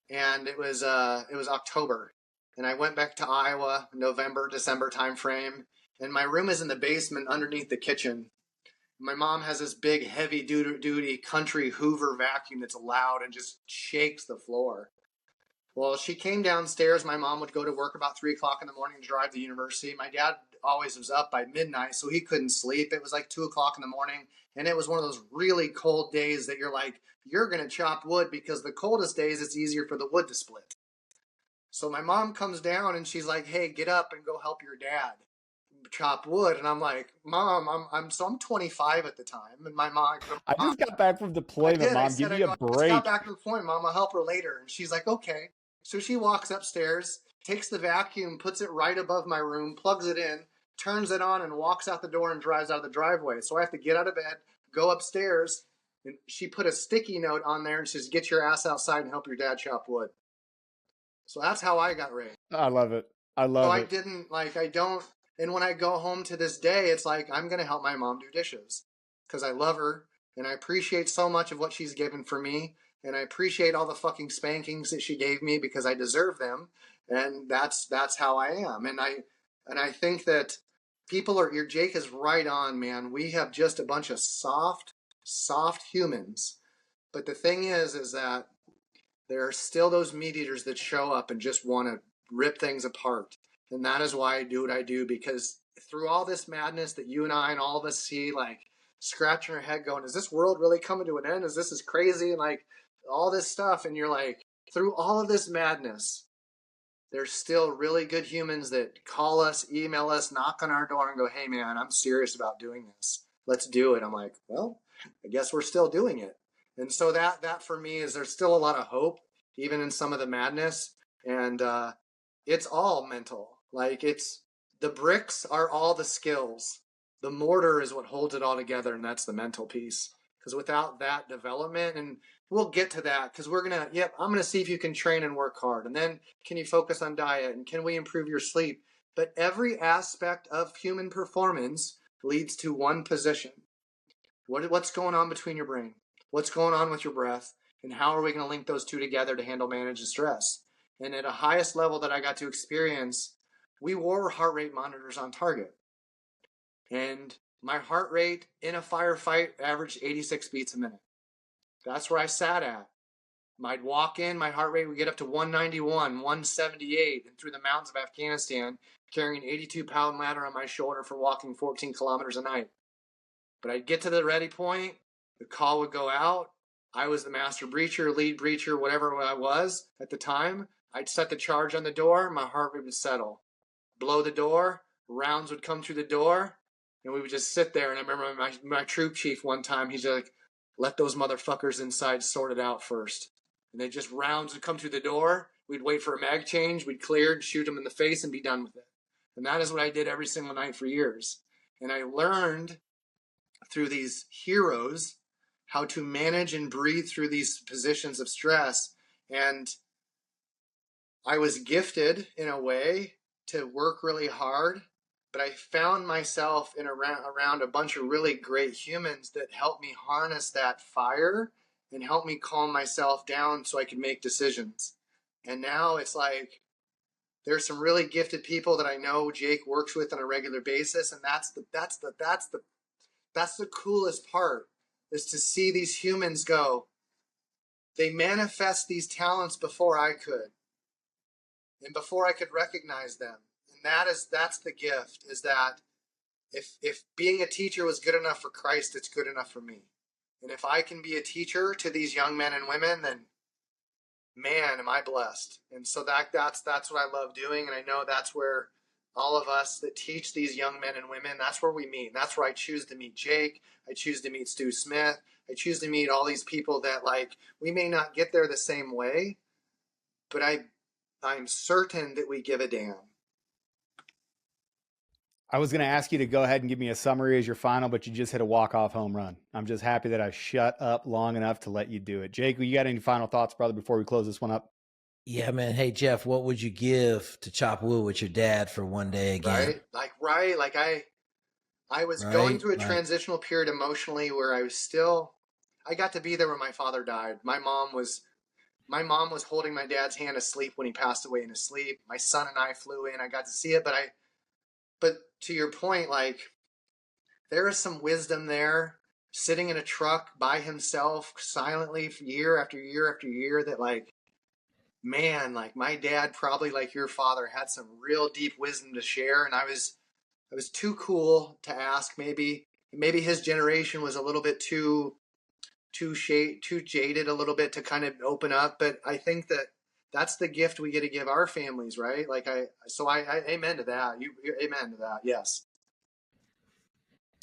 and it was October, and I went back to Iowa, November, December timeframe, and my room is in the basement underneath the kitchen. My mom has this big heavy duty country Hoover vacuum that's loud and just shakes the floor. Well, she came downstairs. My mom would go to work about 3 o'clock in the morning to drive to university. My dad always was up by midnight, so he couldn't sleep. It was like 2 o'clock in the morning, and it was one of those really cold days that you're like, you're going to chop wood, because the coldest days it's easier for the wood to split. So my mom comes down and she's like, hey, get up and go help your dad chop wood. And I'm like, Mom, I'm 25 at the time. And my mom, I just got back from deployment, Mom. Give me a break. I just got back from deployment, Mom. I'll help her later. And she's like, okay. So she walks upstairs, takes the vacuum, puts it right above my room, plugs it in, turns it on and walks out the door and drives out of the driveway. So I have to get out of bed, go upstairs, and she put a sticky note on there and says, "Get your ass outside and help your dad chop wood." So that's how I got raised. I love it. I love So it. I didn't like, I don't, and when I go home to this day, it's like, I'm going to help my mom do dishes because I love her and I appreciate so much of what she's given for me. And I appreciate all the fucking spankings that she gave me because I deserve them. And that's how I am. And I think that Jake is right on, man. We have just a bunch of soft humans. But the thing is that there are still those meat eaters that show up and just want to rip things apart. And that is why I do what I do, because through all this madness that you and I and all of us see, like scratching our head going, is this world really coming to an end? Is this crazy? And like all this stuff. And you're like, through all of this madness, there's still really good humans that call us, email us, knock on our door and go, "Hey man, I'm serious about doing this. Let's do it." I'm like, well, I guess we're still doing it. And so that for me is, there's still a lot of hope, even in some of the madness. And it's all mental. Like the bricks are all the skills. The mortar is what holds it all together, and that's the mental piece. Because without that development, and we'll get to that, because I'm going to see if you can train and work hard. And then can you focus on diet? And can we improve your sleep? But every aspect of human performance leads to one position. What's going on between your brain? What's going on with your breath? And how are we going to link those two together to handle, manage the stress? And at a highest level that I got to experience, we wore heart rate monitors on target. And my heart rate in a firefight averaged 86 beats a minute. That's where I sat at. I'd walk in, my heart rate would get up to 191, 178, and through the mountains of Afghanistan, carrying an 82-pound ladder on my shoulder for walking 14 kilometers a night. But I'd get to the ready point, the call would go out. I was the master breacher, lead breacher, whatever I was at the time. I'd set the charge on the door, my heart rate would settle. Blow the door, rounds would come through the door, and we would just sit there. And I remember my troop chief one time, he's like, "Let those motherfuckers inside sort it out first." And they just, rounds would come through the door. We'd wait for a mag change. We'd clear and shoot them in the face and be done with it. And that is what I did every single night for years. And I learned through these heroes how to manage and breathe through these positions of stress. And I was gifted in a way to work really hard, but I found myself around a bunch of really great humans that helped me harness that fire and helped me calm myself down so I could make decisions. And now it's like, there's some really gifted people that I know Jake works with on a regular basis, and that's the coolest part, is to see these humans go. They manifest these talents before I could, and before I could recognize them. And that's the gift, is that if being a teacher was good enough for Christ, it's good enough for me. And if I can be a teacher to these young men and women, then man, am I blessed. And so that's what I love doing. And I know that's where all of us that teach these young men and women, that's where we meet. And that's where I choose to meet Jake. I choose to meet Stu Smith. I choose to meet all these people that, like, we may not get there the same way, but I'm certain that we give a damn. I was going to ask you to go ahead and give me a summary as your final, but you just hit a walk-off home run. I'm just happy that I shut up long enough to let you do it. Jake, you got any final thoughts, brother, before we close this one up? Yeah, man. Hey, Jeff, what would you give to chop wood with your dad for one day again? Right. Like I was going through a transitional period emotionally where I got to be there when my father died. My mom was holding my dad's hand asleep when he passed away in his sleep. My son and I flew in. I got to see it, but to your point, like, there is some wisdom there, sitting in a truck by himself silently for year after year after year, that, like, man, like, my dad, probably like your father, had some real deep wisdom to share. And I was too cool to ask. Maybe his generation was a little bit too jaded a little bit to kind of open up. But I think that's the gift we get to give our families, right? Like I amen to that. You amen to that. Yes.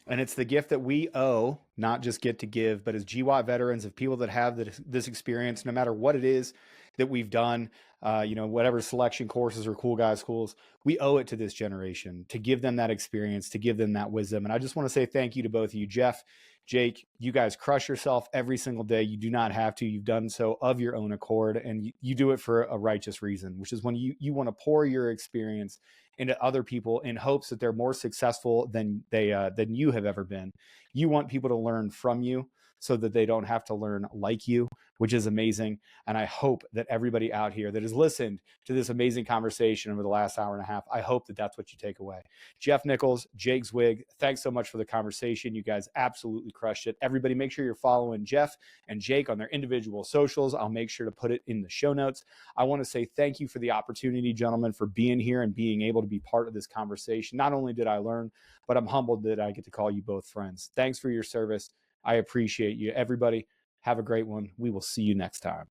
And it's the gift that we owe, not just get to give, but as GWAT veterans, of people that have this experience, no matter what it is that we've done, whatever selection courses or cool guy schools, we owe it to this generation to give them that experience, to give them that wisdom. And I just want to say thank you to both of you, Jeff, Jake. You guys crush yourself every single day. You do not have to. You've done so of your own accord, and you do it for a righteous reason, which is when you want to pour your experience into other people in hopes that they're more successful than you have ever been. You want people to learn from you so that they don't have to learn like you, which is amazing. And I hope that everybody out here that has listened to this amazing conversation over the last hour and a half, I hope that that's what you take away. Jeff Nichols, Jake Zweig, thanks so much for the conversation. You guys absolutely crushed it. Everybody, make sure you're following Jeff and Jake on their individual socials. I'll make sure to put it in the show notes. I want to say thank you for the opportunity, gentlemen, for being here and being able to be part of this conversation. Not only did I learn, but I'm humbled that I get to call you both friends. Thanks for your service. I appreciate you. Everybody, have a great one. We will see you next time.